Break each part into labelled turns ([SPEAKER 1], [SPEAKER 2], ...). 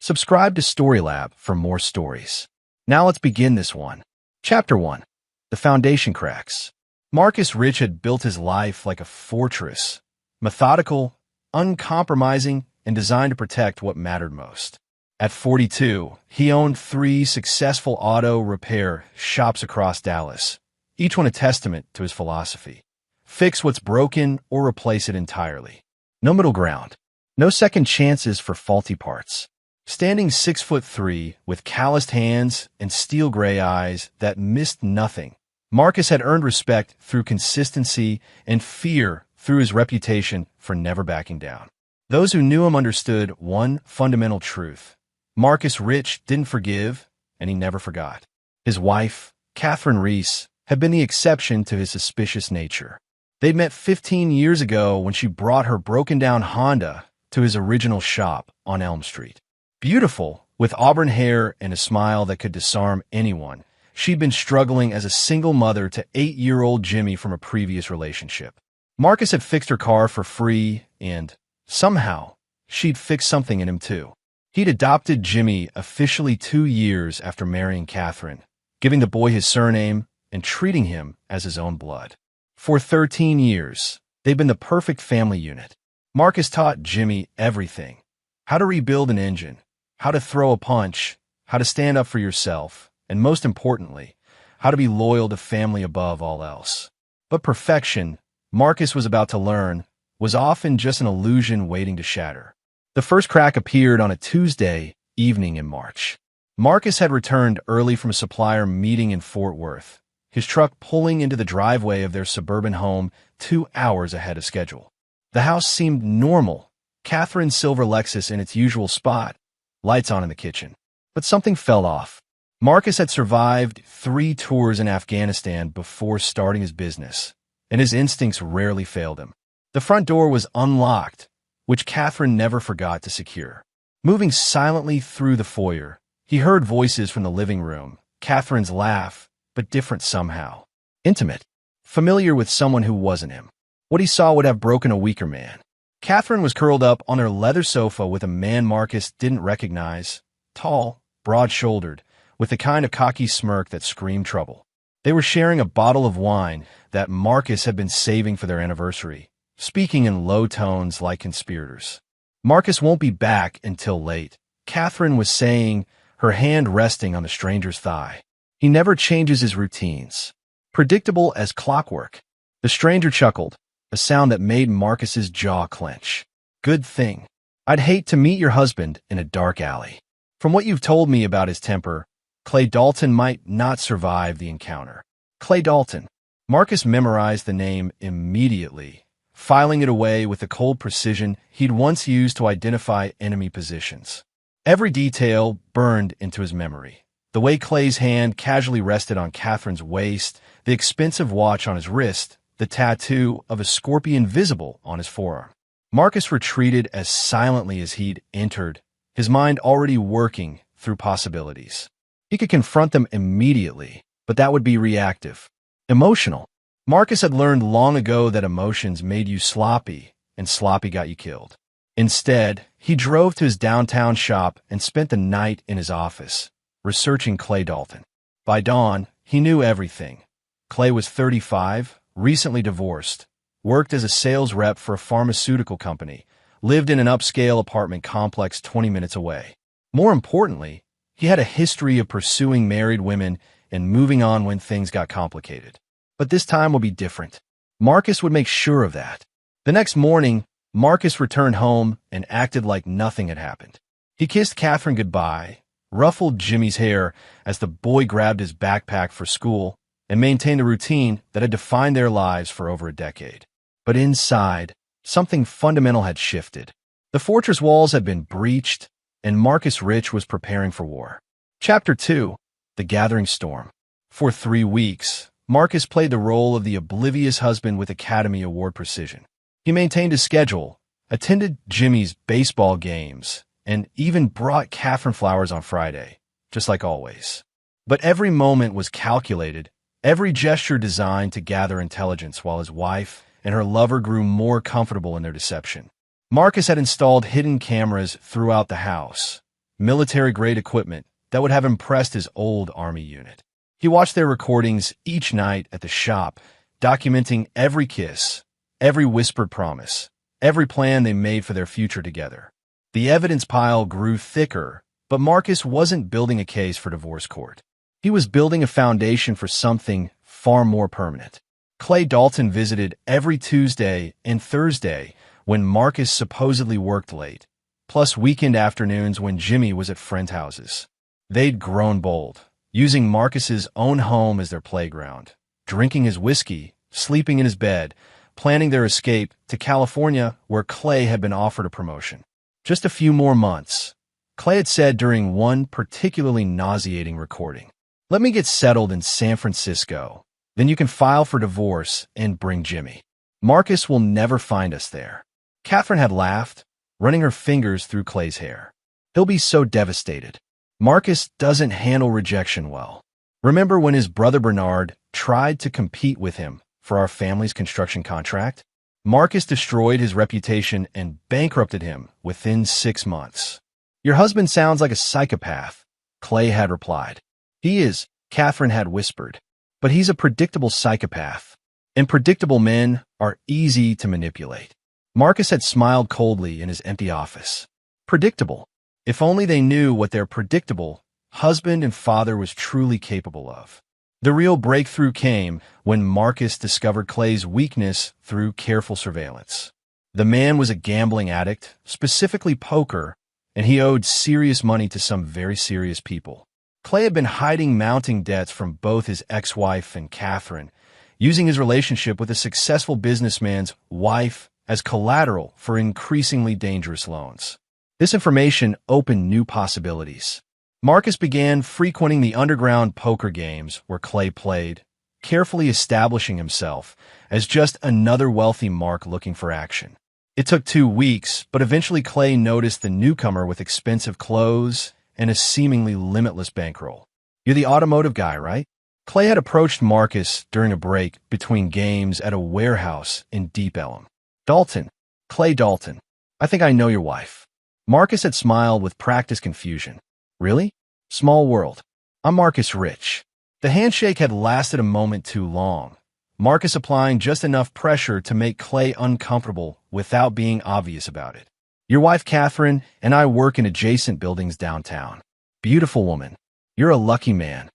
[SPEAKER 1] Subscribe to Storylab for more stories. Now let's begin this one. Chapter 1. The Foundation Cracks. Marcus Rich had built his life like a fortress, methodical, uncompromising, and designed to protect what mattered most. At 42, he owned 3 successful auto repair shops across Dallas, each one a testament to his philosophy. Fix what's broken or replace it entirely. No middle ground. No second chances for faulty parts. Standing 6'3", with calloused hands and steel gray eyes that missed nothing, Marcus had earned respect through consistency and fear through his reputation for never backing down. Those who knew him understood one fundamental truth. Marcus Rich didn't forgive, and he never forgot. His wife, Catherine Reese, had been the exception to his suspicious nature. They'd met 15 years ago when she brought her broken-down Honda to his original shop on Elm Street. Beautiful, with auburn hair and a smile that could disarm anyone, she'd been struggling as a single mother to 8-year-old Jimmy from a previous relationship. Marcus had fixed her car for free, and, somehow, she'd fixed something in him too. He'd adopted Jimmy officially 2 years after marrying Catherine, giving the boy his surname and treating him as his own blood. For 13 years, they'd been the perfect family unit. Marcus taught Jimmy everything: how to rebuild an engine, how to throw a punch, how to stand up for yourself, and most importantly, how to be loyal to family above all else. But perfection, Marcus was about to learn, was often just an illusion waiting to shatter. The first crack appeared on a Tuesday evening in March. Marcus had returned early from a supplier meeting in Fort Worth, his truck pulling into the driveway of their suburban home 2 hours ahead of schedule. The house seemed normal, Catherine's silver Lexus in its usual spot, lights on in the kitchen. But something fell off. Marcus had survived 3 tours in Afghanistan before starting his business, and his instincts rarely failed him. The front door was unlocked, which Catherine never forgot to secure. Moving silently through the foyer, he heard voices from the living room, Catherine's laugh, but different somehow. Intimate. Familiar with someone who wasn't him. What he saw would have broken a weaker man. Catherine was curled up on her leather sofa with a man Marcus didn't recognize, tall, broad-shouldered, with the kind of cocky smirk that screamed trouble. They were sharing a bottle of wine that Marcus had been saving for their anniversary, speaking in low tones like conspirators. Marcus won't be back until late, Catherine was saying, her hand resting on the stranger's thigh. He never changes his routines. Predictable as clockwork. The stranger chuckled, a sound that made Marcus's jaw clench. Good thing. I'd hate to meet your husband in a dark alley. From what you've told me about his temper, Clay Dalton might not survive the encounter. Clay Dalton. Marcus memorized the name immediately, filing it away with the cold precision he'd once used to identify enemy positions. Every detail burned into his memory. The way Clay's hand casually rested on Catherine's waist, the expensive watch on his wrist, the tattoo of a scorpion visible on his forearm. Marcus retreated as silently as he'd entered, his mind already working through possibilities. He could confront them immediately, but that would be reactive. Emotional. Marcus had learned long ago that emotions made you sloppy, and sloppy got you killed. Instead, he drove to his downtown shop and spent the night in his office, researching Clay Dalton. By dawn, he knew everything. Clay was 35, recently divorced, worked as a sales rep for a pharmaceutical company, lived in an upscale apartment complex 20 minutes away. More importantly, he had a history of pursuing married women and moving on when things got complicated. But this time would be different. Marcus would make sure of that. The next morning, Marcus returned home and acted like nothing had happened. He kissed Catherine goodbye, ruffled Jimmy's hair as the boy grabbed his backpack for school, and maintained a routine that had defined their lives for over a decade. But inside, something fundamental had shifted. The fortress walls had been breached, and Marcus Rich was preparing for war. Chapter 2. The Gathering Storm. For 3 weeks, Marcus played the role of the oblivious husband with Academy Award precision. He maintained his schedule, attended Jimmy's baseball games, and even brought Catherine flowers on Friday, just like always. But every moment was calculated, every gesture designed to gather intelligence while his wife and her lover grew more comfortable in their deception. Marcus had installed hidden cameras throughout the house, military-grade equipment that would have impressed his old Army unit. He watched their recordings each night at the shop, documenting every kiss, every whispered promise, every plan they made for their future together. The evidence pile grew thicker, but Marcus wasn't building a case for divorce court. He was building a foundation for something far more permanent. Clay Dalton visited every Tuesday and Thursday when Marcus supposedly worked late, plus weekend afternoons when Jimmy was at friend houses. They'd grown bold, using Marcus's own home as their playground, drinking his whiskey, sleeping in his bed, planning their escape to California where Clay had been offered a promotion. Just a few more months, Clay had said during one particularly nauseating recording. Let me get settled in San Francisco. Then you can file for divorce and bring Jimmy. Marcus will never find us there. Catherine had laughed, running her fingers through Clay's hair. He'll be so devastated. Marcus doesn't handle rejection well. Remember when his brother Bernard tried to compete with him for our family's construction contract? Marcus destroyed his reputation and bankrupted him within 6 months. Your husband sounds like a psychopath, Clay had replied. He is, Catherine had whispered. But he's a predictable psychopath, and predictable men are easy to manipulate. Marcus had smiled coldly in his empty office. Predictable. If only they knew what their predictable husband and father was truly capable of. The real breakthrough came when Marcus discovered Clay's weakness through careful surveillance. The man was a gambling addict, specifically poker, and he owed serious money to some very serious people. Clay had been hiding mounting debts from both his ex-wife and Catherine, using his relationship with a successful businessman's wife as collateral for increasingly dangerous loans. This information opened new possibilities. Marcus began frequenting the underground poker games where Clay played, carefully establishing himself as just another wealthy Mark looking for action. It took 2 weeks, but eventually Clay noticed the newcomer with expensive clothes and a seemingly limitless bankroll. You're the automotive guy, right? Clay had approached Marcus during a break between games at a warehouse in Deep Ellum. Dalton. Clay Dalton. I think I know your wife. Marcus had smiled with practiced confusion. Really? Small world. I'm Marcus Rich. The handshake had lasted a moment too long, Marcus applying just enough pressure to make Clay uncomfortable without being obvious about it. Your wife Catherine and I work in adjacent buildings downtown. Beautiful woman. You're a lucky man.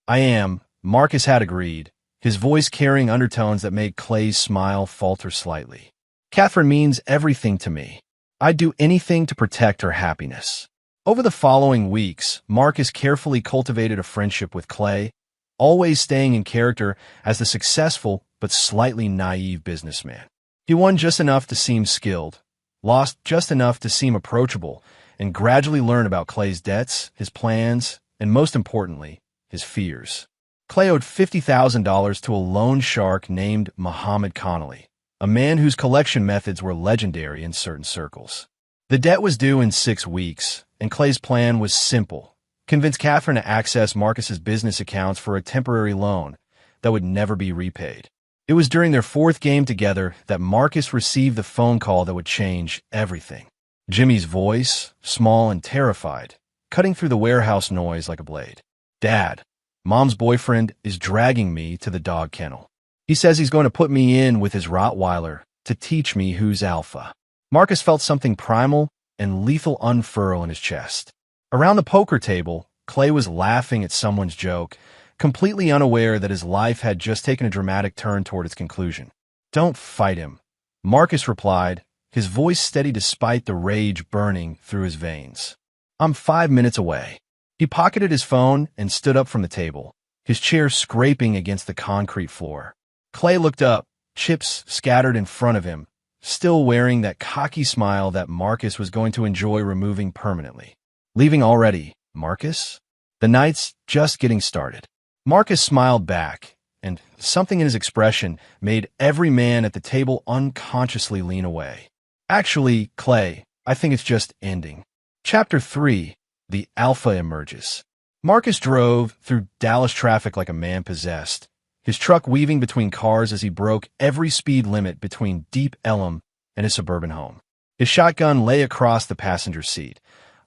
[SPEAKER 1] I am, Marcus had agreed, his voice carrying undertones that made Clay's smile falter slightly. Catherine means everything to me. I'd do anything to protect her happiness. Over the following weeks, Marcus carefully cultivated a friendship with Clay, always staying in character as the successful but slightly naive businessman. He won just enough to seem skilled, lost just enough to seem approachable, and gradually learned about Clay's debts, his plans, and most importantly, his fears. Clay owed $50,000 to a loan shark named Muhammad Connolly, a man whose collection methods were legendary in certain circles. The debt was due in 6 weeks, and Clay's plan was simple: convince Catherine to access Marcus's business accounts for a temporary loan that would never be repaid. It was during their 4th game together that Marcus received the phone call that would change everything. Jimmy's voice, small and terrified, cutting through the warehouse noise like a blade. Dad, Mom's boyfriend is dragging me to the dog kennel. He says he's going to put me in with his Rottweiler to teach me who's alpha. Marcus felt something primal and lethal unfurl in his chest. Around the poker table, Clay was laughing at someone's joke, completely unaware that his life had just taken a dramatic turn toward its conclusion. Don't fight him, Marcus replied, his voice steady despite the rage burning through his veins. I'm 5 minutes away. He pocketed his phone and stood up from the table, his chair scraping against the concrete floor. Clay looked up, chips scattered in front of him, still wearing that cocky smile that Marcus was going to enjoy removing permanently. Leaving already, Marcus? The night's just getting started. Marcus smiled back, and something in his expression made every man at the table unconsciously lean away. Actually, Clay, I think it's just ending. Chapter 3. The Alpha Emerges. Marcus drove through Dallas traffic like a man possessed, his truck weaving between cars as he broke every speed limit between Deep Ellum and his suburban home. His shotgun lay across the passenger seat,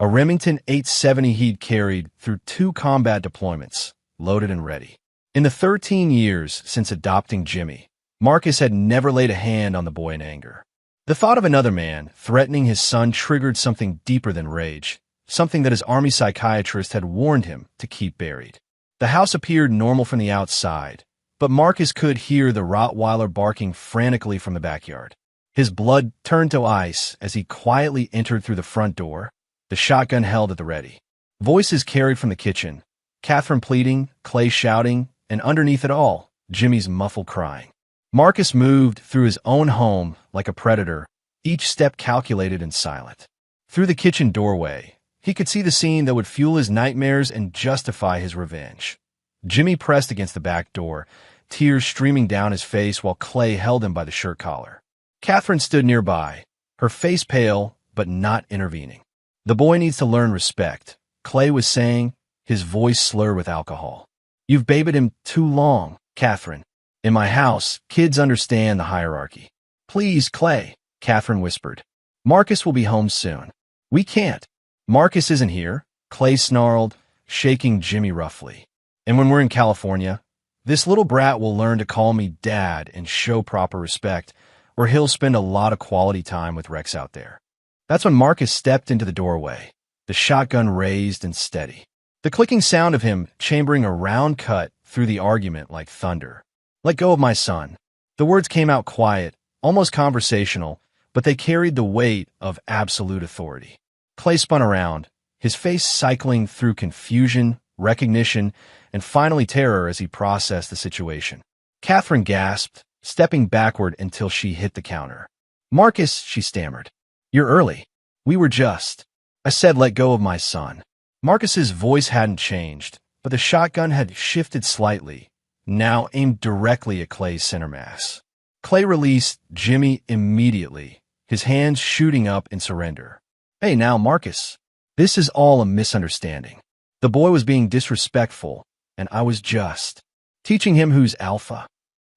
[SPEAKER 1] A Remington 870 he'd carried through 2 combat deployments, loaded and ready. In the 13 years since adopting Jimmy, Marcus had never laid a hand on the boy in anger. The thought of another man threatening his son triggered something deeper than rage, something that his army psychiatrist had warned him to keep buried. The house appeared normal from the outside, but Marcus could hear the Rottweiler barking frantically from the backyard. His blood turned to ice as he quietly entered through the front door, the shotgun held at the ready. Voices carried from the kitchen, Catherine pleading, Clay shouting, and underneath it all, Jimmy's muffled crying. Marcus moved through his own home like a predator, each step calculated and silent. Through the kitchen doorway, he could see the scene that would fuel his nightmares and justify his revenge. Jimmy pressed against the back door, tears streaming down his face while Clay held him by the shirt collar. Catherine stood nearby, her face pale but not intervening. "The boy needs to learn respect," Clay was saying, his voice slurred with alcohol. "You've babied him too long, Catherine. In my house, kids understand the hierarchy." "Please, Clay," Catherine whispered. "Marcus will be home soon." "We can't." "Marcus isn't here," Clay snarled, shaking Jimmy roughly. "And when we're in California, this little brat will learn to call me Dad and show proper respect, or he'll spend a lot of quality time with Rex out there." That's when Marcus stepped into the doorway, the shotgun raised and steady. The clicking sound of him chambering a round cut through the argument like thunder. "Let go of my son." The words came out quiet, almost conversational, but they carried the weight of absolute authority. Clay spun around, his face cycling through confusion, recognition, and finally terror as he processed the situation. Catherine gasped, stepping backward until she hit the counter. "Marcus," she stammered. "You're early. We were just—" "I said let go of my son." Marcus's voice hadn't changed, but the shotgun had shifted slightly, now aimed directly at Clay's center mass. Clay released Jimmy immediately, his hands shooting up in surrender. "Hey now, Marcus. This is all a misunderstanding. The boy was being disrespectful, and I was just teaching him who's alpha."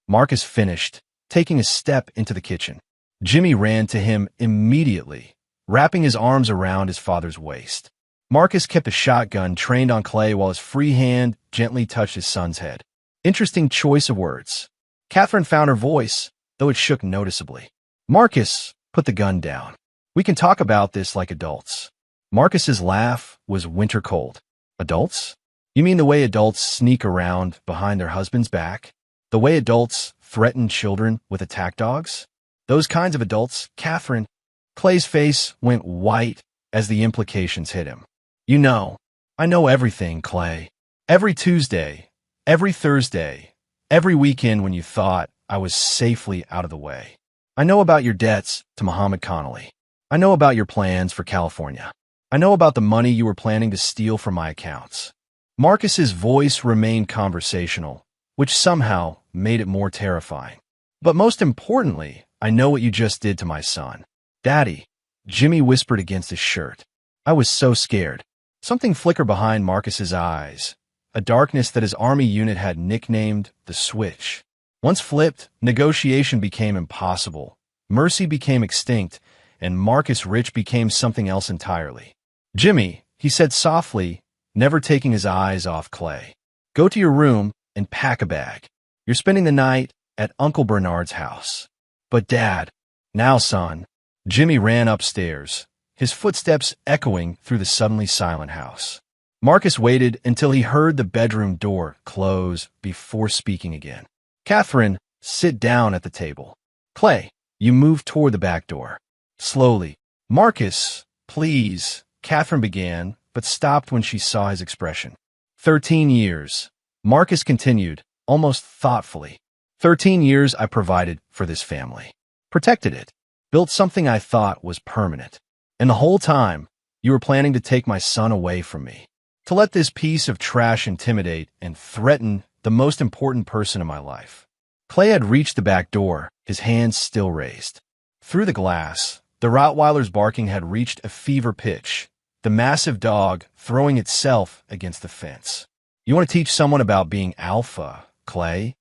[SPEAKER 1] Marcus finished, taking a step into the kitchen. Jimmy ran to him immediately, wrapping his arms around his father's waist. Marcus kept the shotgun trained on Clay while his free hand gently touched his son's head. Interesting choice of words. Catherine found her voice, though it shook noticeably. "Marcus, put the gun down. We can talk about this like adults." Marcus's laugh was winter cold. "Adults? You mean the way adults sneak around behind their husband's back? The way adults threaten children with attack dogs? Those kinds of adults, Catherine." Clay's face went white as the implications hit him. "You know, I know everything, Clay. Every Tuesday, every Thursday, every weekend when you thought I was safely out of the way. I know about your debts to Muhammad Connolly. I know about your plans for California. I know about the money you were planning to steal from my accounts." Marcus's voice remained conversational, which somehow made it more terrifying. "But most importantly, I know what you just did to my son." "Daddy," Jimmy whispered against his shirt. "I was so scared." Something flickered behind Marcus's eyes, a darkness that his army unit had nicknamed the Switch. Once flipped, negotiation became impossible, mercy became extinct, and Marcus Rich became something else entirely. "Jimmy," he said softly, never taking his eyes off Clay, "go to your room and pack a bag. You're spending the night at Uncle Bernard's house." "But Dad—" "Now, son." Jimmy ran upstairs, his footsteps echoing through the suddenly silent house. Marcus waited until he heard the bedroom door close before speaking again. "Catherine, sit down at the table." "Clay," you moved toward the back door. Slowly. "Marcus, please," Catherine began, but stopped when she saw his expression. 13 years. Marcus continued, almost thoughtfully. 13 years I provided for this family. Protected it. Built something I thought was permanent. And the whole time, you were planning to take my son away from me. To let this piece of trash intimidate and threaten the most important person in my life. Clay had reached the back door, his hands still raised. Through the glass, the Rottweiler's barking had reached a fever pitch, the massive dog throwing itself against the fence. "You want to teach someone about being alpha, Clay?"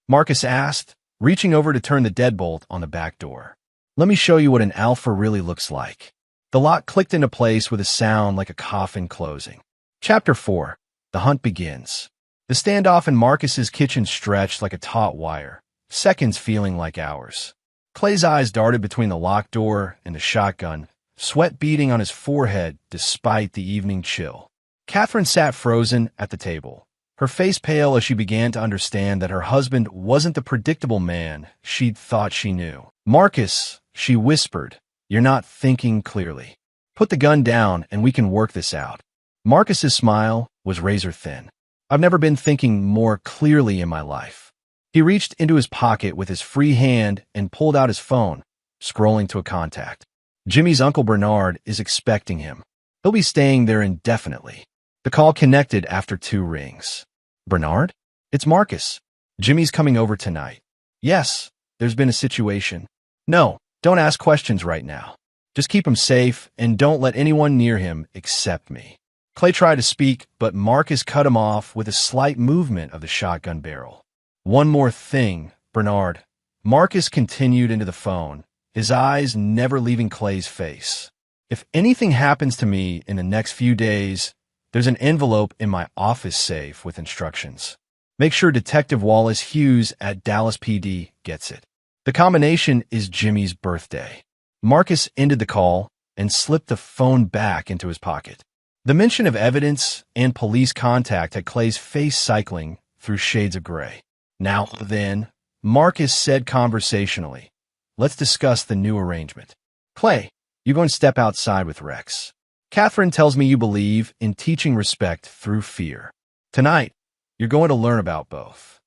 [SPEAKER 1] Marcus asked, reaching over to turn the deadbolt on the back door. "Let me show you what an alpha really looks like." The lock clicked into place with a sound like a coffin closing. Chapter 4. The hunt begins. The standoff in Marcus's kitchen stretched like a taut wire, seconds feeling like hours. Clay's eyes darted between the locked door and the shotgun, sweat beading on his forehead despite the evening chill. Catherine sat frozen at the table, her face pale as she began to understand that her husband wasn't the predictable man she'd thought she knew. "Marcus," she whispered, "you're not thinking clearly. Put the gun down and we can work this out." Marcus's smile was razor thin. "I've never been thinking more clearly in my life." He reached into his pocket with his free hand and pulled out his phone, scrolling to a contact. Jimmy's Uncle Bernard is expecting him. He'll be staying there indefinitely. The call connected after 2 rings. "Bernard? It's Marcus. Jimmy's coming over tonight." "Yes, there's been a situation." "No, don't ask questions right now. Just keep him safe and don't let anyone near him except me." Clay tried to speak, but Marcus cut him off with a slight movement of the shotgun barrel. "One more thing, Bernard." Marcus continued into the phone, his eyes never leaving Clay's face. "If anything happens to me in the next few days, there's an envelope in my office safe with instructions. Make sure Detective Wallace Hughes at Dallas PD gets it. The combination is Jimmy's birthday." Marcus ended the call and slipped the phone back into his pocket. The mention of evidence and police contact had Clay's face cycling through shades of gray. "Now then," Marcus said conversationally, "let's discuss the new arrangement. Clay, you're going to step outside with Rex. Catherine tells me you believe in teaching respect through fear. Tonight, you're going to learn about both."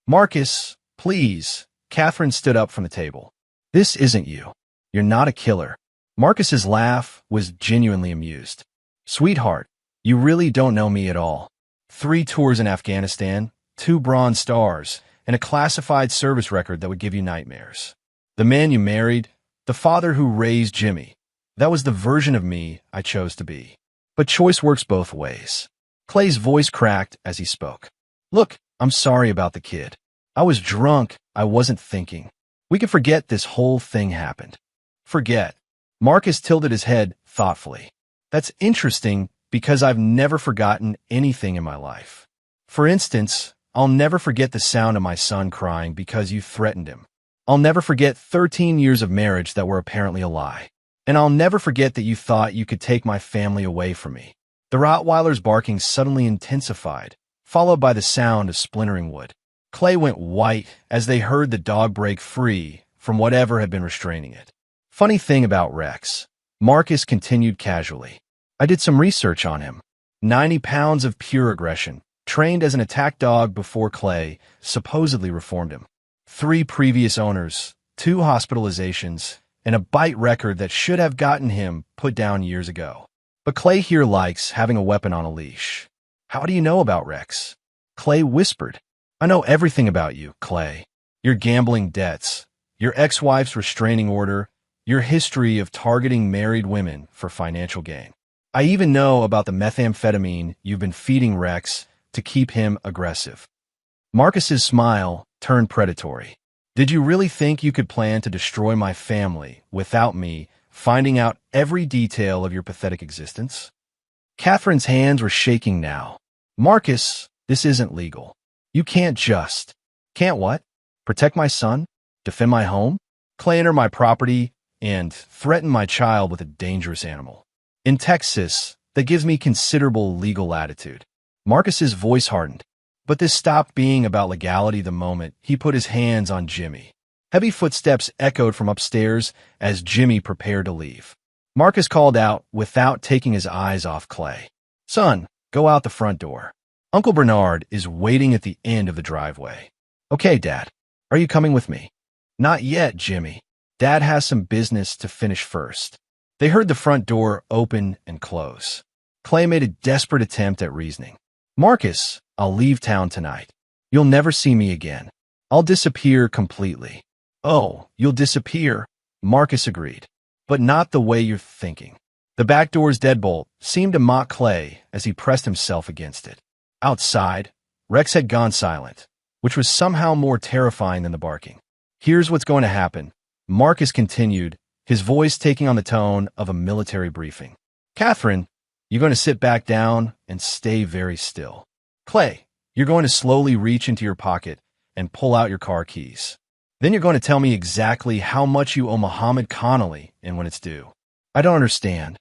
[SPEAKER 1] "Marcus, please." Catherine stood up from the table. "This isn't you. You're not a killer." Marcus's laugh was genuinely amused. "Sweetheart, you really don't know me at all. 3 tours in Afghanistan, 2 Bronze Stars, and a classified service record that would give you nightmares. The man you married, the father who raised Jimmy, that was the version of me I chose to be. But choice works both ways." Clay's voice cracked as he spoke. "Look, I'm sorry about the kid. I was drunk. I wasn't thinking. We can forget this whole thing happened." "Forget." Marcus tilted his head thoughtfully. "That's interesting because I've never forgotten anything in my life. For instance, I'll never forget the sound of my son crying because you threatened him. I'll never forget 13 years of marriage that were apparently a lie. And I'll never forget that you thought you could take my family away from me." The Rottweiler's barking suddenly intensified, followed by the sound of splintering wood. Clay went white as they heard the dog break free from whatever had been restraining it. "Funny thing about Rex," Marcus continued casually. "I did some research on him. 90 pounds of pure aggression, trained as an attack dog before Clay supposedly reformed him. 3 previous owners, 2 hospitalizations, and a bite record that should have gotten him put down years ago. But Clay here likes having a weapon on a leash." "How do you know about Rex?" Clay whispered. "I know everything about you, Clay. Your gambling debts, your ex-wife's restraining order, your history of targeting married women for financial gain. I even know about the methamphetamine you've been feeding Rex to keep him aggressive." Marcus's smile turned predatory. "Did you really think you could plan to destroy my family without me finding out every detail of your pathetic existence?" Catherine's hands were shaking now. "Marcus, this isn't legal. You can't just..." "Can't what? Protect my son? Defend my home? Claim my property? And threaten my child with a dangerous animal? In Texas, that gives me considerable legal latitude." Marcus's voice hardened, but this stopped being about legality the moment he put his hands on Jimmy. Heavy footsteps echoed from upstairs as Jimmy prepared to leave. Marcus called out without taking his eyes off Clay. "Son, go out the front door. Uncle Bernard is waiting at the end of the driveway." "Okay, Dad. Are you coming with me?" "Not yet, Jimmy. Dad has some business to finish first." They heard the front door open and close. Clay made a desperate attempt at reasoning. "Marcus, I'll leave town tonight. You'll never see me again. I'll disappear completely." "Oh, you'll disappear," Marcus agreed. "But not the way you're thinking." The back door's deadbolt seemed to mock Clay as he pressed himself against it. Outside, Rex had gone silent, which was somehow more terrifying than the barking. "Here's what's going to happen," Marcus continued, his voice taking on the tone of a military briefing. Catherine, you're going to sit back down and stay very still. Clay, you're going to slowly reach into your pocket and pull out your car keys. Then you're going to tell me exactly how much you owe Muhammad Connolly and when it's due. I don't understand.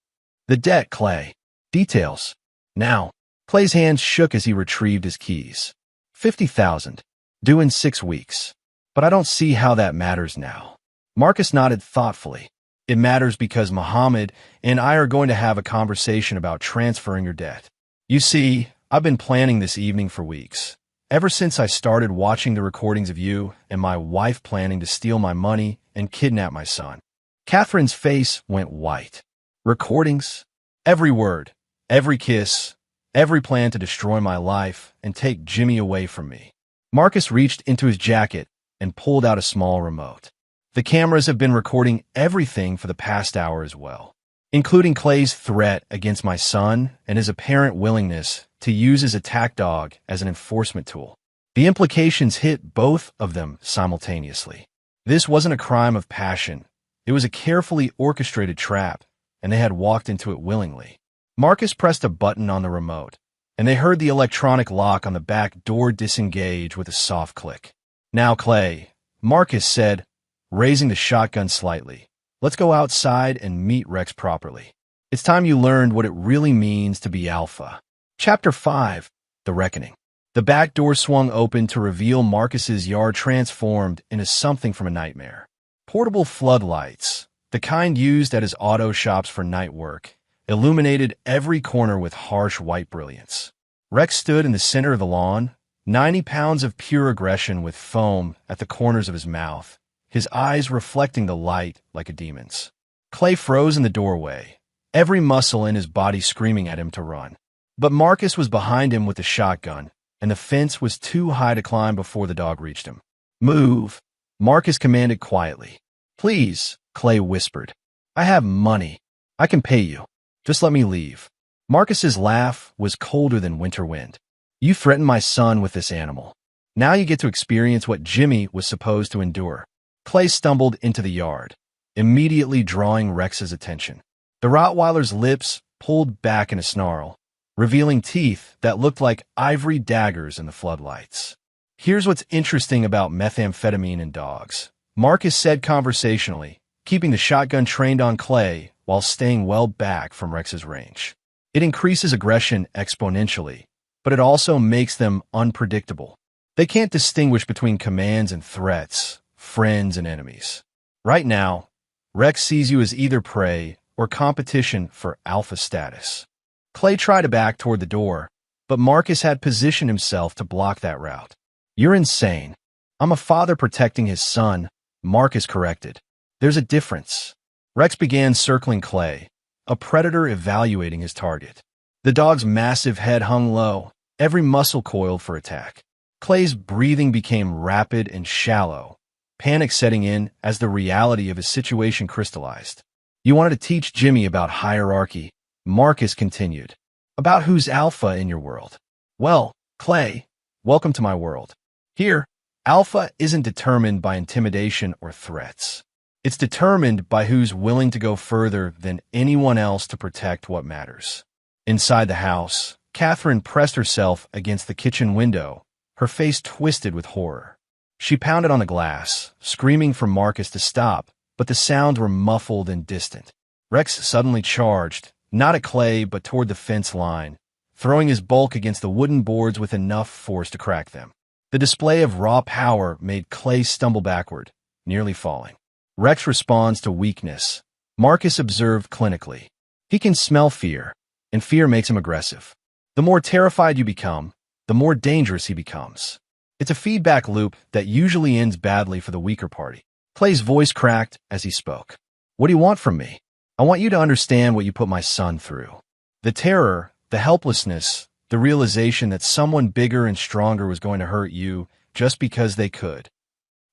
[SPEAKER 1] The debt, Clay. Details. Now. Clay's hands shook as he retrieved his keys. 50,000. Due in 6 weeks. But I don't see how that matters now. Marcus nodded thoughtfully. It matters because Muhammad and I are going to have a conversation about transferring your debt. You see, I've been planning this evening for weeks. Ever since I started watching the recordings of you and my wife planning to steal my money and kidnap my son. Catherine's face went white. Recordings? Every word, every kiss, every plan to destroy my life and take Jimmy away from me. Marcus reached into his jacket and pulled out a small remote. The cameras have been recording everything for the past hour as well, including Clay's threat against my son and his apparent willingness to use his attack dog as an enforcement tool. The implications hit both of them simultaneously. This wasn't a crime of passion. It was a carefully orchestrated trap, and they had walked into it willingly. Marcus pressed a button on the remote, and they heard the electronic lock on the back door disengage with a soft click. Now, Clay, Marcus said, raising the shotgun slightly, let's go outside and meet Rex properly. It's time you learned what it really means to be alpha. Chapter 5, The Reckoning. The back door swung open to reveal Marcus's yard transformed into something from a nightmare. Portable floodlights, the kind used at his auto shops for night work, illuminated every corner with harsh white brilliance. Rex stood in the center of the lawn, 90 pounds of pure aggression with foam at the corners of his mouth, his eyes reflecting the light like a demon's. Clay froze in the doorway, every muscle in his body screaming at him to run. But Marcus was behind him with the shotgun, and the fence was too high to climb before the dog reached him. Move, Marcus commanded quietly. Please, Clay whispered. I have money. I can pay you. Just let me leave. Marcus's laugh was colder than winter wind. You threatened my son with this animal. Now you get to experience what Jimmy was supposed to endure. Clay stumbled into the yard, immediately drawing Rex's attention. The Rottweiler's lips pulled back in a snarl, revealing teeth that looked like ivory daggers in the floodlights. Here's what's interesting about methamphetamine in dogs, Marcus said conversationally, keeping the shotgun trained on Clay while staying well back from Rex's range. It increases aggression exponentially, but it also makes them unpredictable. They can't distinguish between commands and threats, friends and enemies. Right now, Rex sees you as either prey or competition for alpha status. Clay tried to back toward the door, but Marcus had positioned himself to block that route. You're insane. I'm a father protecting his son, Marcus corrected. There's a difference. Rex began circling Clay, a predator evaluating his target. The dog's massive head hung low, every muscle coiled for attack. Clay's breathing became rapid and shallow, panic setting in as the reality of his situation crystallized. You wanted to teach Jimmy about hierarchy, Marcus continued. About who's alpha in your world. Well, Clay, welcome to my world. Here, alpha isn't determined by intimidation or threats. It's determined by who's willing to go further than anyone else to protect what matters. Inside the house, Catherine pressed herself against the kitchen window, her face twisted with horror. She pounded on the glass, screaming for Marcus to stop, but the sounds were muffled and distant. Rex suddenly charged, not at Clay but toward the fence line, throwing his bulk against the wooden boards with enough force to crack them. The display of raw power made Clay stumble backward, nearly falling. Rex responds to weakness, Marcus observed clinically. He can smell fear, and fear makes him aggressive. The more terrified you become, the more dangerous he becomes. It's a feedback loop that usually ends badly for the weaker party. Clay's voice cracked as he spoke. What do you want from me? I want you to understand what you put my son through. The terror, the helplessness, the realization that someone bigger and stronger was going to hurt you just because they could.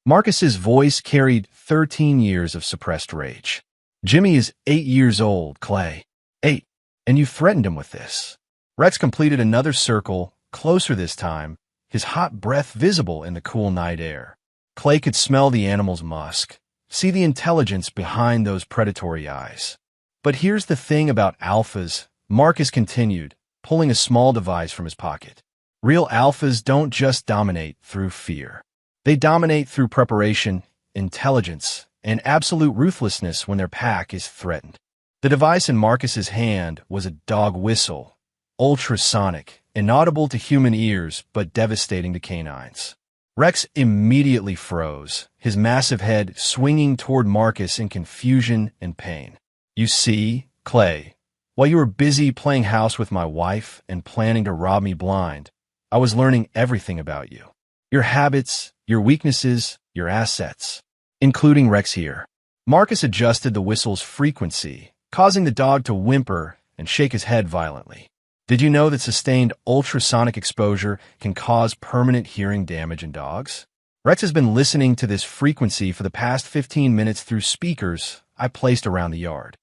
[SPEAKER 1] Marcus's voice carried 13 years of suppressed rage. Jimmy is 8 years old, Clay. 8. And you threatened him with this. Rex completed another circle, closer this time, his hot breath visible in the cool night air. Clay could smell the animal's musk, See the intelligence behind those predatory eyes. But here's the thing about alphas, Marcus continued, pulling a small device from his pocket. Real alphas don't just dominate through fear. They dominate through preparation, intelligence, and absolute ruthlessness when their pack is threatened. The device in Marcus's hand was a dog whistle, ultrasonic, inaudible to human ears but devastating to canines. Rex immediately froze, his massive head swinging toward Marcus in confusion and pain. You see, Clay, while you were busy playing house with my wife and planning to rob me blind, I was learning everything about you. Your habits, your weaknesses, your assets, including Rex here. Marcus adjusted the whistle's frequency, causing the dog to whimper and shake his head violently. Did you know that sustained ultrasonic exposure can cause permanent hearing damage in dogs? Rex has been listening to this frequency for the past 15 minutes through speakers I placed around the yard.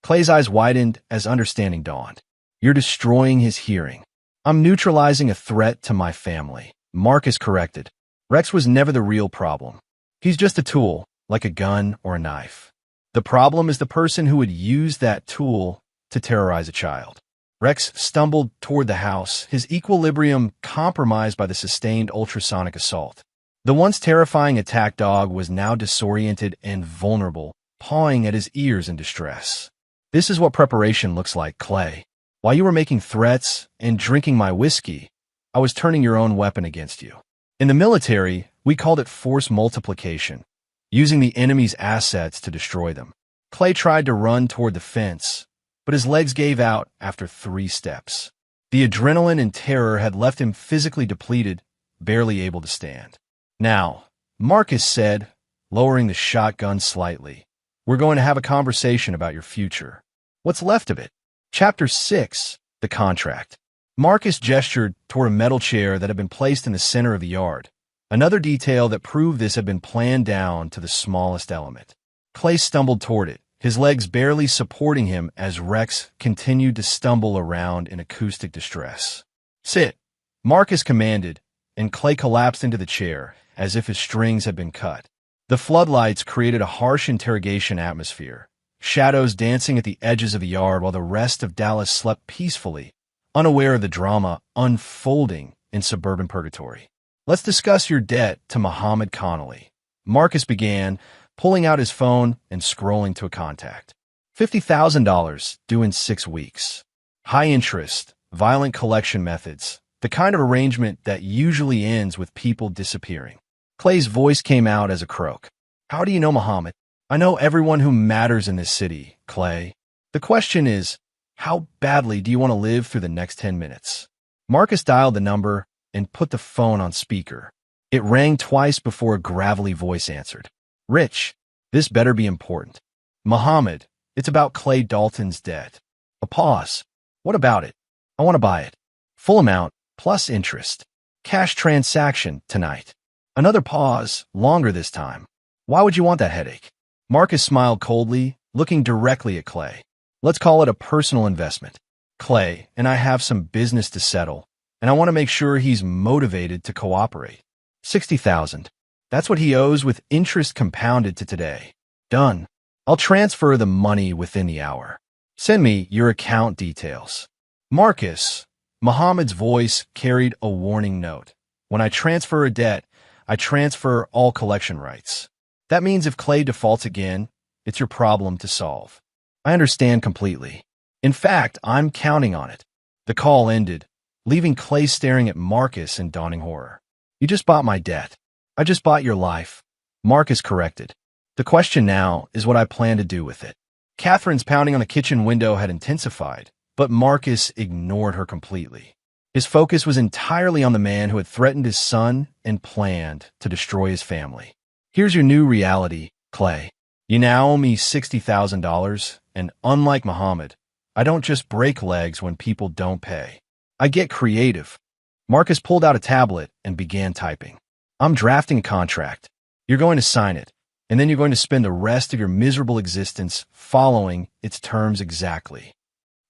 [SPEAKER 1] Clay's eyes widened as understanding dawned. You're destroying his hearing. I'm neutralizing a threat to my family, Marcus corrected. Rex was never the real problem. He's just a tool, like a gun or a knife. The problem is the person who would use that tool to terrorize a child. Rex stumbled toward the house, his equilibrium compromised by the sustained ultrasonic assault. The once terrifying attack dog was now disoriented and vulnerable, pawing at his ears in distress. This is what preparation looks like, Clay. While you were making threats and drinking my whiskey, I was turning your own weapon against you. In the military, we called it force multiplication, using the enemy's assets to destroy them. Clay tried to run toward the fence, but his legs gave out after 3 steps. The adrenaline and terror had left him physically depleted, barely able to stand. Now, Marcus said, lowering the shotgun slightly, we're going to have a conversation about your future. What's left of it? Chapter 6, The Contract. Marcus gestured toward a metal chair that had been placed in the center of the yard. Another detail that proved this had been planned down to the smallest element. Clay stumbled toward it, his legs barely supporting him as Rex continued to stumble around in acoustic distress. Sit, Marcus commanded, and Clay collapsed into the chair as if his strings had been cut. The floodlights created a harsh interrogation atmosphere, shadows dancing at the edges of the yard while the rest of Dallas slept peacefully, unaware of the drama unfolding in suburban purgatory. Let's discuss your debt to Muhammad Connolly. Marcus began, pulling out his phone and scrolling to a contact. $50,000 due in 6 weeks. High interest, violent collection methods, the kind of arrangement that usually ends with people disappearing. Clay's voice came out as a croak. How do you know Muhammad? I know everyone who matters in this city, Clay. The question is, how badly do you want to live through the next 10 minutes? Marcus dialed the number and put the phone on speaker. It rang twice before a gravelly voice answered. Rich, this better be important. Muhammad, it's about Clay Dalton's debt. A pause. What about it? I want to buy it. Full amount, plus interest. Cash transaction tonight. Another pause, longer this time. Why would you want that headache? Marcus smiled coldly, looking directly at Clay. Let's call it a personal investment. Clay and I have some business to settle, and I want to make sure he's motivated to cooperate. $60,000. That's what he owes with interest compounded to today. Done. I'll transfer the money within the hour. Send me your account details. Marcus, Muhammad's voice carried a warning note. When I transfer a debt, I transfer all collection rights. That means if Clay defaults again, it's your problem to solve. I understand completely. In fact, I'm counting on it. The call ended, leaving Clay staring at Marcus in dawning horror. You just bought my debt. I just bought your life. Marcus corrected. The question now is what I plan to do with it. Catherine's pounding on the kitchen window had intensified, but Marcus ignored her completely. His focus was entirely on the man who had threatened his son and planned to destroy his family. Here's your new reality, Clay. You now owe me $60,000, and unlike Muhammad, I don't just break legs when people don't pay. I get creative. Marcus pulled out a tablet and began typing. I'm drafting a contract. You're going to sign it, and then you're going to spend the rest of your miserable existence following its terms exactly.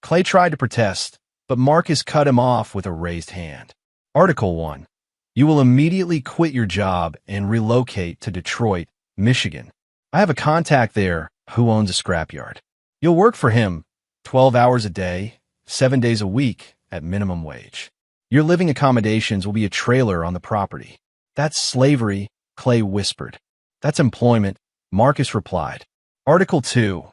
[SPEAKER 1] Clay tried to protest, but Marcus cut him off with a raised hand. Article 1. You will immediately quit your job and relocate to Detroit, Michigan. I have a contact there who owns a scrapyard. You'll work for him 12 hours a day, 7 days a week at minimum wage. Your living accommodations will be a trailer on the property. That's slavery, Clay whispered. That's employment, Marcus replied. Article 2.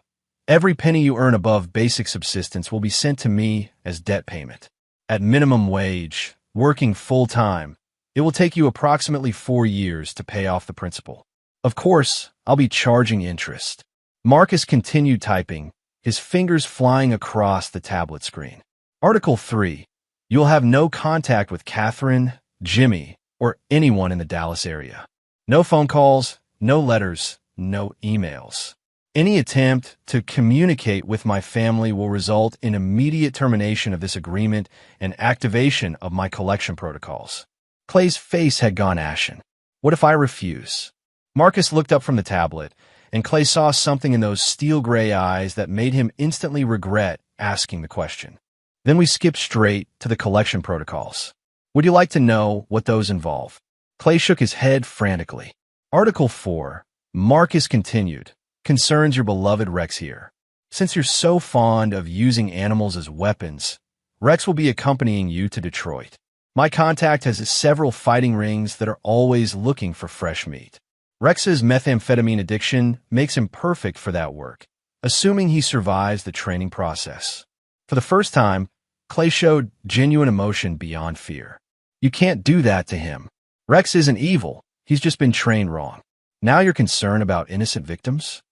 [SPEAKER 1] Every penny you earn above basic subsistence will be sent to me as debt payment. At minimum wage, working full-time, it will take you approximately 4 years to pay off the principal. Of course, I'll be charging interest. Marcus continued typing, his fingers flying across the tablet screen. Article 3. You'll have no contact with Catherine, Jimmy, or anyone in the Dallas area. No phone calls, no letters, no emails. Any attempt to communicate with my family will result in immediate termination of this agreement and activation of my collection protocols. Clay's face had gone ashen. What if I refuse? Marcus looked up from the tablet, and Clay saw something in those steel-gray eyes that made him instantly regret asking the question. Then we skipped straight to the collection protocols. Would you like to know what those involve? Clay shook his head frantically. Article 4. Marcus continued. Concerns your beloved Rex here. Since you're so fond of using animals as weapons, Rex will be accompanying you to Detroit. My contact has several fighting rings that are always looking for fresh meat. Rex's methamphetamine addiction makes him perfect for that work, assuming he survives the training process. For the first time, Clay showed genuine emotion beyond fear. You can't do that to him. Rex isn't evil. He's just been trained wrong. Now you're concerned about innocent victims?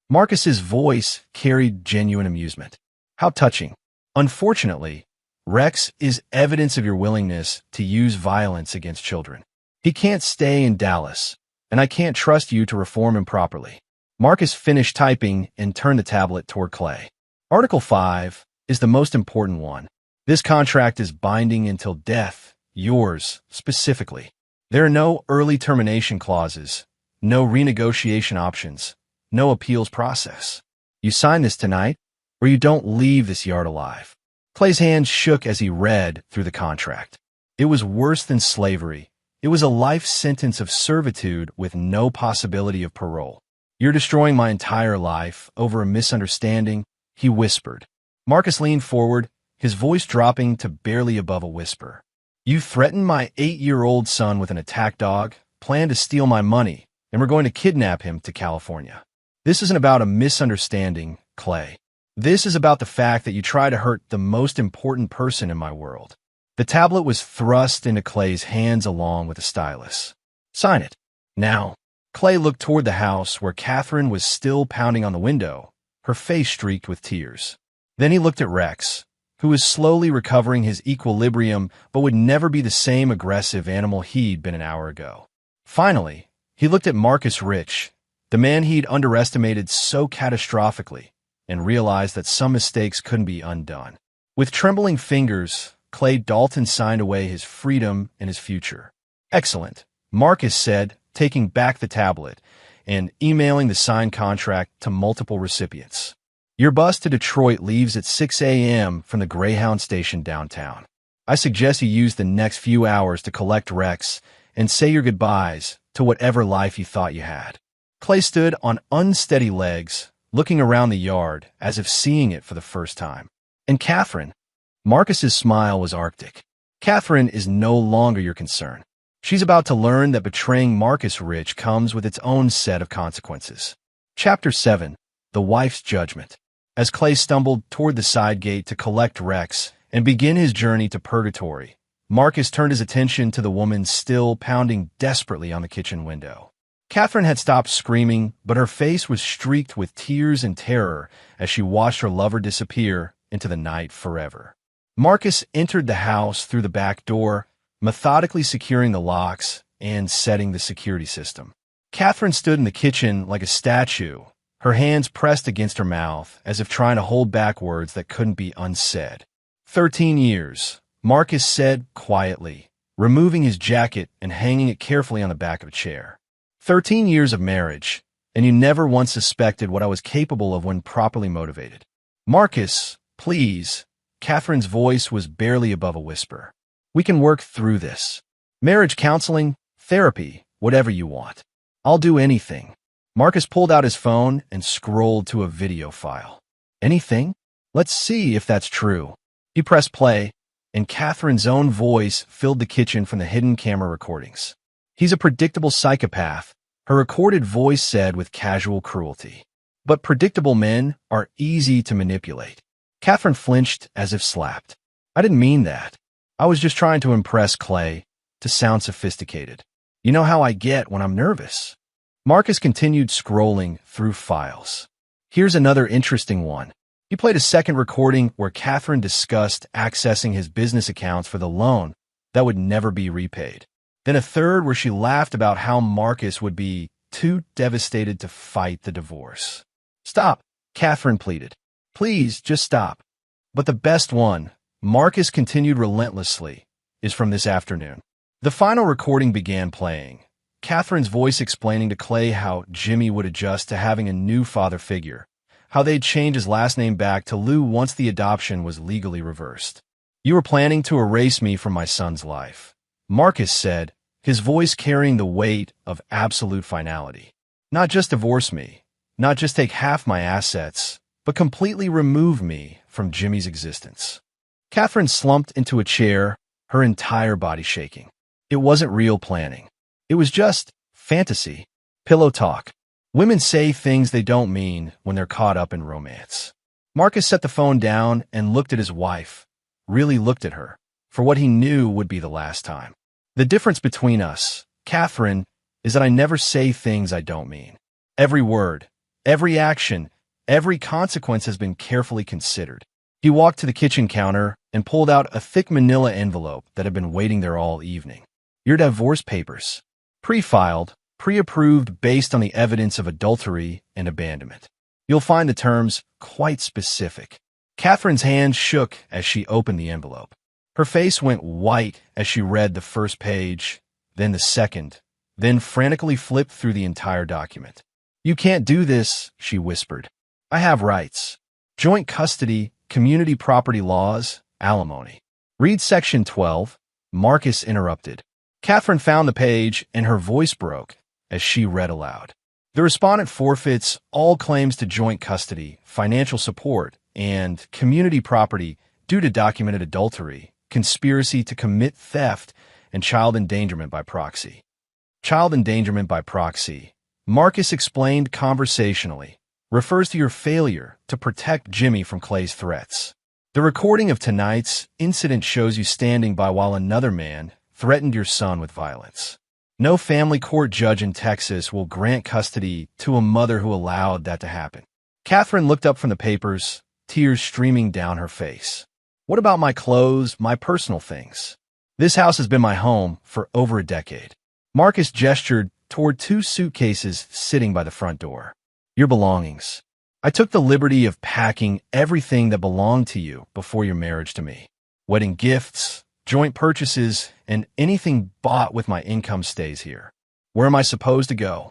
[SPEAKER 1] Marcus's voice carried genuine amusement. How touching. Unfortunately, Rex is evidence of your willingness to use violence against children. He can't stay in Dallas, and I can't trust you to reform him properly. Marcus finished typing and turned the tablet toward Clay. Article 5 is the most important one. This contract is binding until death, yours specifically. There are no early termination clauses, no renegotiation options, no appeals process. You sign this tonight, or you don't leave this yard alive. Clay's hands shook as he read through the contract. It was worse than slavery. It was a life sentence of servitude with no possibility of parole. You're destroying my entire life over a misunderstanding, he whispered. Marcus leaned forward, his voice dropping to barely above a whisper. You threatened my 8-year-old son with an attack dog, planned to steal my money, and we're going to kidnap him to California. This isn't about a misunderstanding, Clay. This is about the fact that you try to hurt the most important person in my world. The tablet was thrust into Clay's hands along with a stylus. Sign it. Now. Clay looked toward the house where Catherine was still pounding on the window, her face streaked with tears. Then he looked at Rex, who was slowly recovering his equilibrium but would never be the same aggressive animal he'd been an hour ago. Finally, he looked at Marcus Rich, the man he'd underestimated so catastrophically, and realized that some mistakes couldn't be undone. With trembling fingers, Clay Dalton signed away his freedom and his future. Excellent, Marcus said, taking back the tablet and emailing the signed contract to multiple recipients. Your bus to Detroit leaves at 6 a.m. from the Greyhound station downtown. I suggest you use the next few hours to collect Rex and say your goodbyes to whatever life you thought you had. Clay stood on unsteady legs, looking around the yard as if seeing it for the first time. And Catherine? Marcus's smile was arctic. Catherine is no longer your concern. She's about to learn that betraying Marcus Rich comes with its own set of consequences. Chapter 7. The Wife's Judgment. As Clay stumbled toward the side gate to collect Rex and begin his journey to purgatory, Marcus turned his attention to the woman still pounding desperately on the kitchen window. Catherine had stopped screaming, but her face was streaked with tears and terror as she watched her lover disappear into the night forever. Marcus entered the house through the back door, methodically securing the locks and setting the security system. Catherine stood in the kitchen like a statue, her hands pressed against her mouth as if trying to hold back words that couldn't be unsaid. 13 years, Marcus said quietly, removing his jacket and hanging it carefully on the back of a chair. 13 years of marriage, and you never once suspected what I was capable of when properly motivated. Marcus, please. Catherine's voice was barely above a whisper. We can work through this. Marriage counseling, therapy, whatever you want. I'll do anything. Marcus pulled out his phone and scrolled to a video file. Anything? Let's see if that's true. He pressed play, and Catherine's own voice filled the kitchen from the hidden camera recordings. He's a predictable psychopath, her recorded voice said with casual cruelty. But predictable men are easy to manipulate. Catherine flinched as if slapped. I didn't mean that. I was just trying to impress Clay, to sound sophisticated. You know how I get when I'm nervous. Marcus continued scrolling through files. Here's another interesting one. He played a second recording where Catherine discussed accessing his business accounts for the loan that would never be repaid. Then a third where she laughed about how Marcus would be too devastated to fight the divorce. Stop, Catherine pleaded. Please, just stop. But the best one, Marcus continued relentlessly, is from this afternoon. The final recording began playing, Catherine's voice explaining to Clay how Jimmy would adjust to having a new father figure, how they'd change his last name back to Lou once the adoption was legally reversed. You were planning to erase me from my son's life, Marcus said, his voice carrying the weight of absolute finality. Not just divorce me, not just take half my assets, but completely remove me from Jimmy's existence. Catherine slumped into a chair, her entire body shaking. It wasn't real planning. It was just fantasy, pillow talk. Women say things they don't mean when they're caught up in romance. Marcus set the phone down and looked at his wife, really looked at her, for what he knew would be the last time. The difference between us, Catherine, is that I never say things I don't mean. Every word, every action, every consequence has been carefully considered. He walked to the kitchen counter and pulled out a thick manila envelope that had been waiting there all evening. Your divorce papers. Pre-filed, pre-approved based on the evidence of adultery and abandonment. You'll find the terms quite specific. Catherine's hand shook as she opened the envelope. Her face went white as she read the first page, then the second, then frantically flipped through the entire document. You can't do this, she whispered. I have rights. Joint custody, community property laws, alimony. Read section 12, Marcus interrupted. Catherine found the page and her voice broke as she read aloud. The respondent forfeits all claims to joint custody, financial support, and community property due to documented adultery, conspiracy to commit theft, and child endangerment by proxy. Child endangerment by proxy, Marcus explained conversationally, refers to your failure to protect Jimmy from Clay's threats. The recording of tonight's incident shows you standing by while another man threatened your son with violence. No family court judge in Texas will grant custody to a mother who allowed that to happen. Catherine looked up from the papers, tears streaming down her face. What about my clothes, my personal things? This house has been my home for over a decade. Marcus gestured toward two suitcases sitting by the front door. Your belongings. I took the liberty of packing everything that belonged to you before your marriage to me. Wedding gifts, joint purchases, and anything bought with my income stays here. Where am I supposed to go?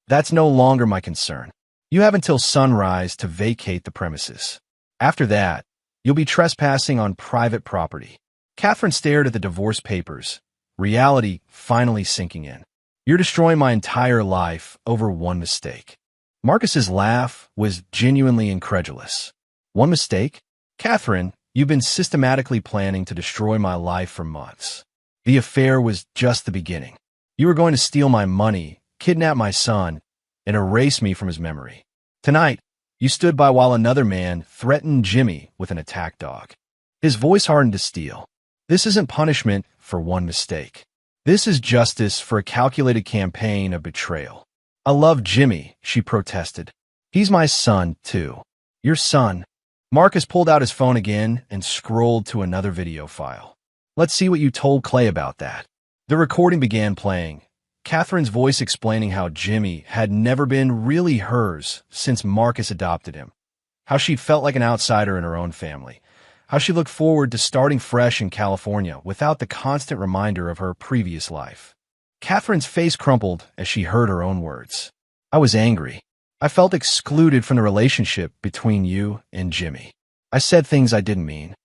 [SPEAKER 1] That's no longer my concern. You have until sunrise to vacate the premises. After that, you'll be trespassing on private property. Catherine stared at the divorce papers, reality finally sinking in. You're destroying my entire life over one mistake. Marcus's laugh was genuinely incredulous. One mistake? Catherine, you've been systematically planning to destroy my life for months. The affair was just the beginning. You were going to steal my money, kidnap my son, and erase me from his memory. Tonight, you stood by while another man threatened Jimmy with an attack dog. His voice hardened to steel. This isn't punishment for one mistake. This is justice for a calculated campaign of betrayal. I love Jimmy, she protested. He's my son, too. Your son. Marcus pulled out his phone again and scrolled to another video file. Let's see what you told Clay about that. The recording began playing, Catherine's voice explaining how Jimmy had never been really hers since Marcus adopted him, how she felt like an outsider in her own family, how she looked forward to starting fresh in California without the constant reminder of her previous life. Catherine's face crumpled as she heard her own words. I was angry. I felt excluded from the relationship between you and Jimmy. I said things I didn't mean.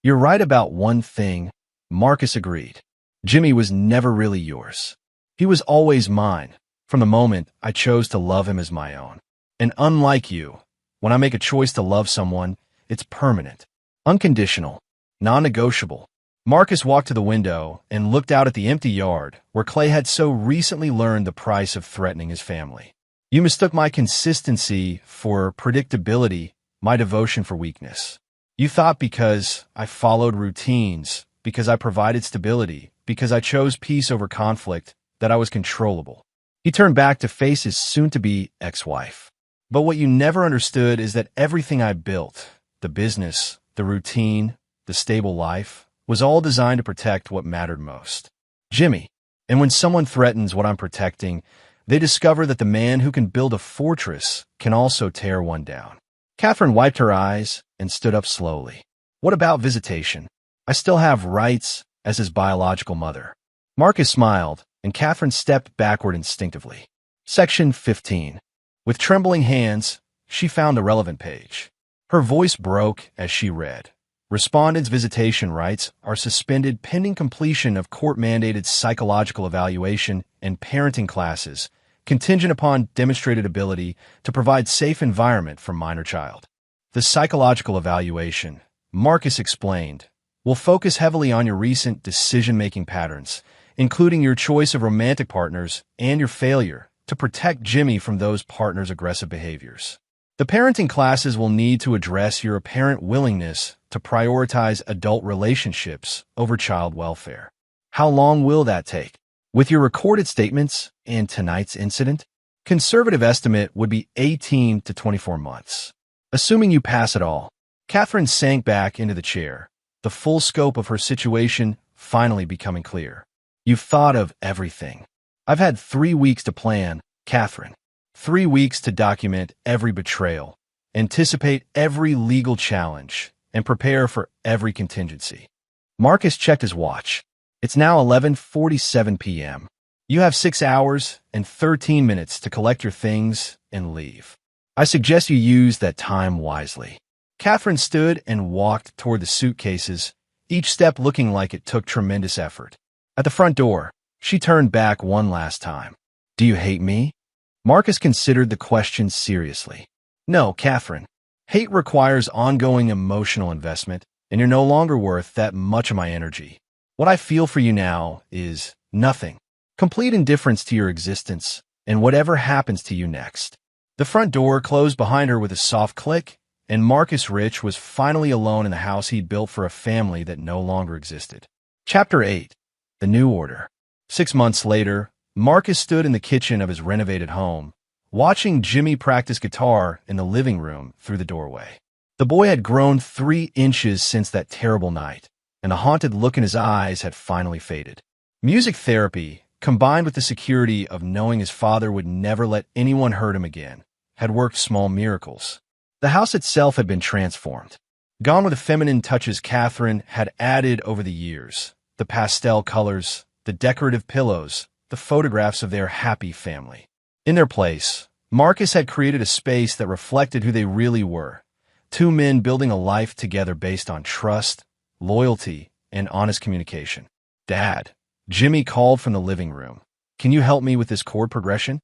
[SPEAKER 1] You're right about one thing, Marcus agreed. Jimmy was never really yours. He was always mine, From the moment I chose to love him as my own. And unlike you, when I make a choice to love someone, it's permanent, unconditional, non-negotiable. Marcus walked to the window and looked out at the empty yard where Clay had so recently learned the price of threatening his family. You mistook my consistency for predictability, my devotion for weakness. You thought because I followed routines, because I provided stability, because I chose peace over conflict, that I was controllable. He turned back to face his soon-to-be ex-wife. But what you never understood is that everything I built, the business, the routine, the stable life, was all designed to protect what mattered most. Jimmy. And when someone threatens what I'm protecting, they discover that the man who can build a fortress can also tear one down. Catherine wiped her eyes and stood up slowly. What about visitation? I still have rights as his biological mother. Marcus smiled, and Catherine stepped backward instinctively. Section 15. With trembling hands, she found the relevant page. Her voice broke as she read. Respondents' visitation rights are suspended pending completion of court-mandated psychological evaluation and parenting classes, contingent upon demonstrated ability to provide safe environment for minor child. The psychological evaluation, Marcus explained, will focus heavily on your recent decision-making patterns, including your choice of romantic partners and your failure to protect Jimmy from those partners' aggressive behaviors. The parenting classes will need to address your apparent willingness to prioritize adult relationships over child welfare. How long will that take? With your recorded statements and tonight's incident, conservative estimate would be 18 to 24 months. Assuming you pass it all, Catherine sank back into the chair, the full scope of her situation finally becoming clear. You've thought of everything. I've had 3 weeks to plan, Catherine. 3 weeks to document every betrayal, anticipate every legal challenge, and prepare for every contingency. Marcus checked his watch. It's now 11:47 p.m. You have 6 hours and 13 minutes to collect your things and leave. I suggest you use that time wisely. Catherine stood and walked toward the suitcases, each step looking like it took tremendous effort. At the front door, she turned back one last time. Do you hate me? Marcus considered the question seriously. No, Catherine. Hate requires ongoing emotional investment, and you're no longer worth that much of my energy. What I feel for you now is nothing. Complete indifference to your existence, and whatever happens to you next. The front door closed behind her with a soft click, and Marcus Rich was finally alone in the house he'd built for a family that no longer existed. Chapter 8. The New Order. 6 months later, Marcus stood in the kitchen of his renovated home, watching Jimmy practice guitar in the living room through the doorway. The boy had grown 3 inches since that terrible night, and the haunted look in his eyes had finally faded. Music therapy, combined with the security of knowing his father would never let anyone hurt him again, had worked small miracles. The house itself had been transformed. Gone were the feminine touches Catherine had added over the years, the pastel colors, the decorative pillows, the photographs of their happy family. In their place, Marcus had created a space that reflected who they really were, 2 men building a life together based on trust, loyalty, and honest communication. Dad, Jimmy called from the living room. Can you help me with this chord progression?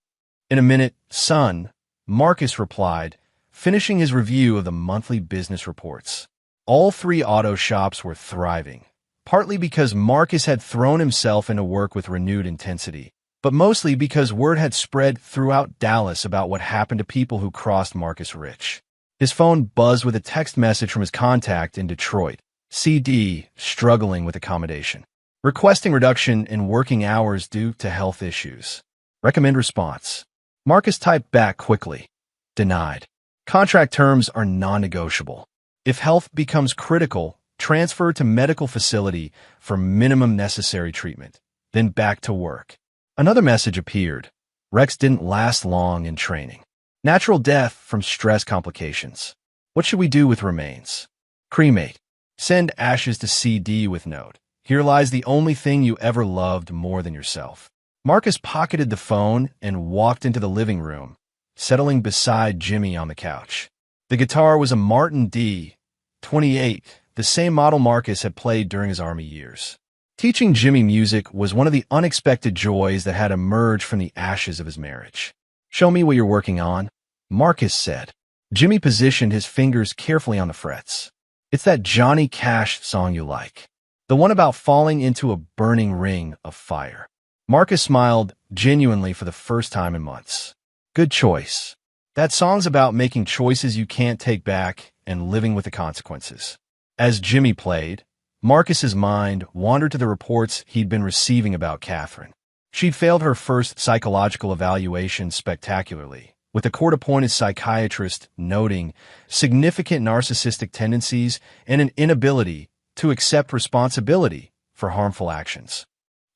[SPEAKER 1] In a minute, son, Marcus replied, finishing his review of the monthly business reports. All 3 auto shops were thriving, partly because Marcus had thrown himself into work with renewed intensity, but mostly because word had spread throughout Dallas about what happened to people who crossed Marcus Rich. His phone buzzed with a text message from his contact in Detroit, CD, struggling with accommodation, requesting reduction in working hours due to health issues. Recommend response. Marcus typed back quickly. Denied. Contract terms are non-negotiable. If health becomes critical, transfer to medical facility for minimum necessary treatment, then back to work. Another message appeared. Rex didn't last long in training. Natural death from stress complications. What should we do with remains? Cremate. Send ashes to CD with note. Here lies the only thing you ever loved more than yourself. Marcus pocketed the phone and walked into the living room, settling beside Jimmy on the couch. The guitar was a Martin D. 28, the same model Marcus had played during his Army years. Teaching Jimmy music was one of the unexpected joys that had emerged from the ashes of his marriage. "Show me what you're working on," Marcus said. Jimmy positioned his fingers carefully on the frets. "It's that Johnny Cash song you like. The one about falling into a burning ring of fire." Marcus smiled genuinely for the first time in months. "Good choice. That song's about making choices you can't take back and living with the consequences." As Jimmy played, Marcus's mind wandered to the reports he'd been receiving about Catherine. She'd failed her first psychological evaluation spectacularly, with a court-appointed psychiatrist noting significant narcissistic tendencies and an inability to accept responsibility for harmful actions.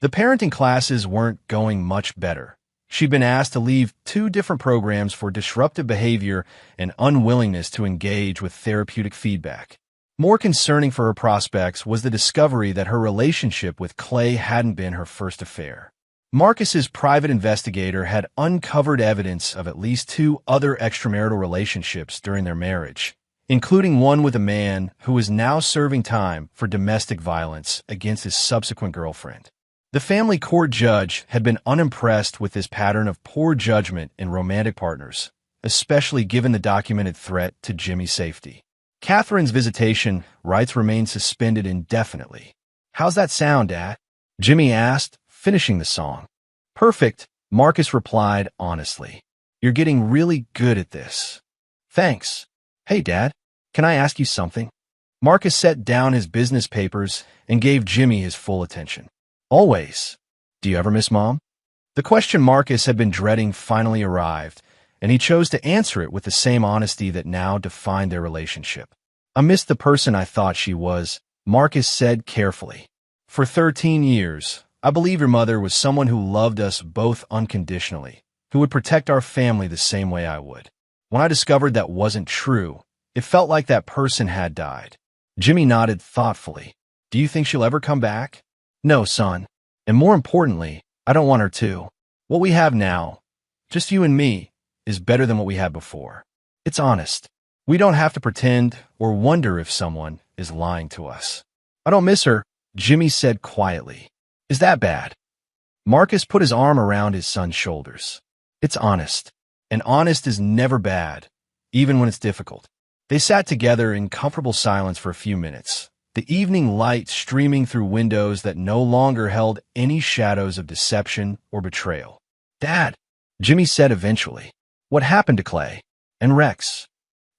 [SPEAKER 1] The parenting classes weren't going much better. She'd been asked to leave 2 different programs for disruptive behavior and unwillingness to engage with therapeutic feedback. More concerning for her prospects was the discovery that her relationship with Clay hadn't been her first affair. Marcus's private investigator had uncovered evidence of at least 2 other extramarital relationships during their marriage, including one with a man who was now serving time for domestic violence against his subsequent girlfriend. The family court judge had been unimpressed with this pattern of poor judgment in romantic partners, especially given the documented threat to Jimmy's safety. Catherine's visitation rights remained suspended indefinitely. "How's that sound, Dad?" Jimmy asked, finishing the song. "Perfect," Marcus replied honestly. "You're getting really good at this." "Thanks. Hey, Dad, can I ask you something?" Marcus set down his business papers and gave Jimmy his full attention. "Always. Do you ever miss Mom?" The question Marcus had been dreading finally arrived, and he chose to answer it with the same honesty that now defined their relationship. "I missed the person I thought she was," Marcus said carefully. "For 13 years, I believe your mother was someone who loved us both unconditionally, who would protect our family the same way I would. When I discovered that wasn't true, it felt like that person had died." Jimmy nodded thoughtfully. "Do you think she'll ever come back?" "No, son. And more importantly, I don't want her to. What we have now, just you and me, is better than what we had before. It's honest. We don't have to pretend or wonder if someone is lying to us." "I don't miss her," Jimmy said quietly. "Is that bad?" Marcus put his arm around his son's shoulders. "It's honest. And honest is never bad, even when it's difficult." They sat together in comfortable silence for a few minutes, the evening light streaming through windows that no longer held any shadows of deception or betrayal. "Dad," Jimmy said eventually, "what happened to Clay and Rex?"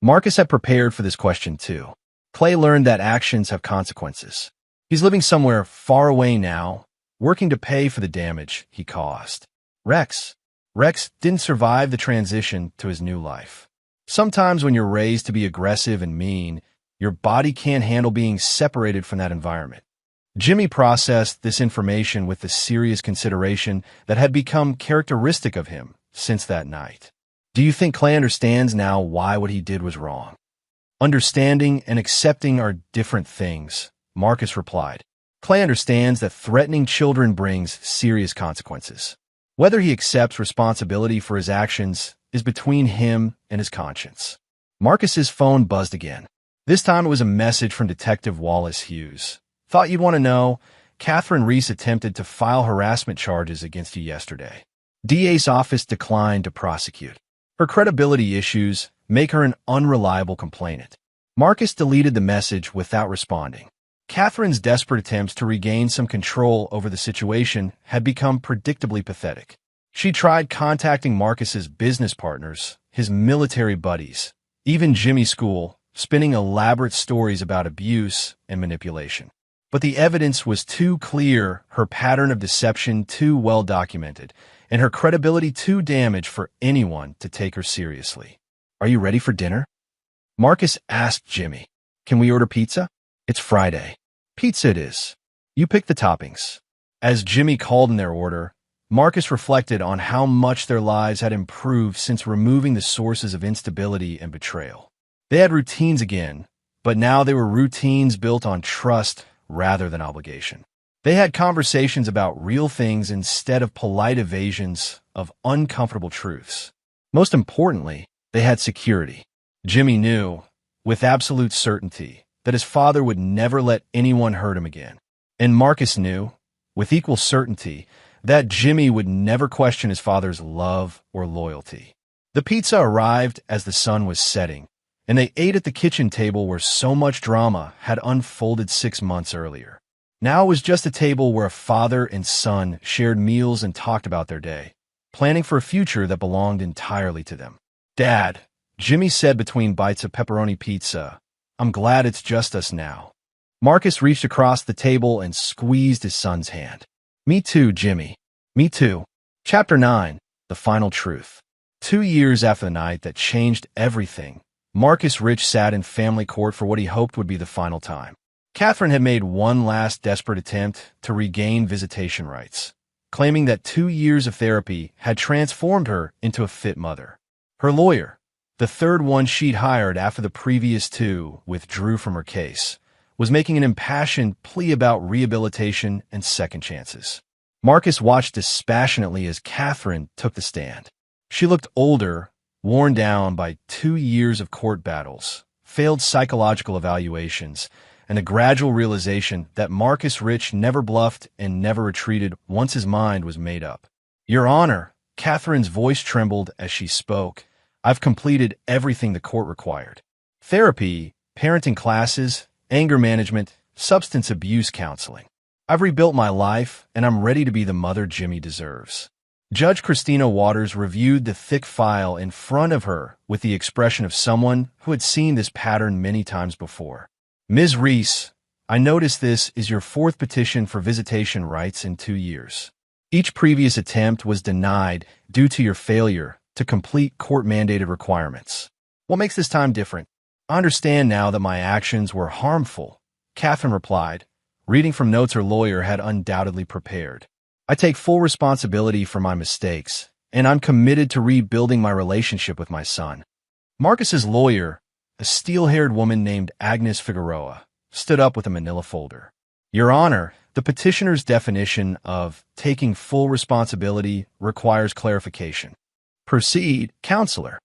[SPEAKER 1] Marcus had prepared for this question too. Clay learned that actions have consequences. He's living somewhere far away now, working to pay for the damage he caused. Rex didn't survive the transition to his new life. Sometimes when you're raised to be aggressive and mean, your body can't handle being separated from that environment. Jimmy processed this information with the serious consideration that had become characteristic of him since that night. "Do you think Clay understands now why what he did was wrong?" "Understanding and accepting are different things," Marcus replied. "Clay understands that threatening children brings serious consequences. Whether he accepts responsibility for his actions is between him and his conscience." Marcus's phone buzzed again. This time it was a message from Detective Wallace Hughes. "Thought you'd want to know. Catherine Reese attempted to file harassment charges against you yesterday. DA's office declined to prosecute. Her credibility issues make her an unreliable complainant." Marcus deleted the message without responding. Catherine's desperate attempts to regain some control over the situation had become predictably pathetic. She tried contacting Marcus's business partners, his military buddies, even Jimmy's school, spinning elaborate stories about abuse and manipulation. But the evidence was too clear, her pattern of deception too well documented, and her credibility too damaged for anyone to take her seriously. "Are you ready for dinner?" Marcus asked Jimmy. "Can we order pizza?" "It's Friday." "Pizza it is. You pick the toppings." As Jimmy called in their order, Marcus reflected on how much their lives had improved since removing the sources of instability and betrayal. They had routines again, but now they were routines built on trust rather than obligation. They had conversations about real things instead of polite evasions of uncomfortable truths. Most importantly, they had security. Jimmy knew, with absolute certainty, that his father would never let anyone hurt him again. And Marcus knew, with equal certainty, that Jimmy would never question his father's love or loyalty. The pizza arrived as the sun was setting, and they ate at the kitchen table where so much drama had unfolded 6 months earlier. Now it was just a table where a father and son shared meals and talked about their day, planning for a future that belonged entirely to them. "Dad," Jimmy said between bites of pepperoni pizza, "I'm glad it's just us now." Marcus reached across the table and squeezed his son's hand. "Me too, Jimmy. Me too." Chapter 9. The Final Truth. 2 years after the night that changed everything, Marcus Rich sat in family court for what he hoped would be the final time. Catherine had made one last desperate attempt to regain visitation rights, claiming that 2 years of therapy had transformed her into a fit mother. Her lawyer, the third one she'd hired after the previous 2 withdrew from her case, was making an impassioned plea about rehabilitation and second chances. Marcus watched dispassionately as Catherine took the stand. She looked older, worn down by 2 years of court battles, failed psychological evaluations, and a gradual realization that Marcus Rich never bluffed and never retreated once his mind was made up. "Your Honor," Catherine's voice trembled as she spoke, "I've completed everything the court required. Therapy, parenting classes, anger management, substance abuse counseling. I've rebuilt my life, and I'm ready to be the mother Jimmy deserves." Judge Christina Waters reviewed the thick file in front of her with the expression of someone who had seen this pattern many times before. "Ms. Reese, I notice this is your 4th petition for visitation rights in 2 years. Each previous attempt was denied due to your failure to complete court-mandated requirements. What makes this time different?" "I understand now that my actions were harmful," Catherine replied, reading from notes her lawyer had undoubtedly prepared. "I take full responsibility for my mistakes, and I'm committed to rebuilding my relationship with my son." Marcus's lawyer, a steel-haired woman named Agnes Figueroa, stood up with a manila folder. "Your Honor, the petitioner's definition of taking full responsibility requires clarification." "Proceed, counselor."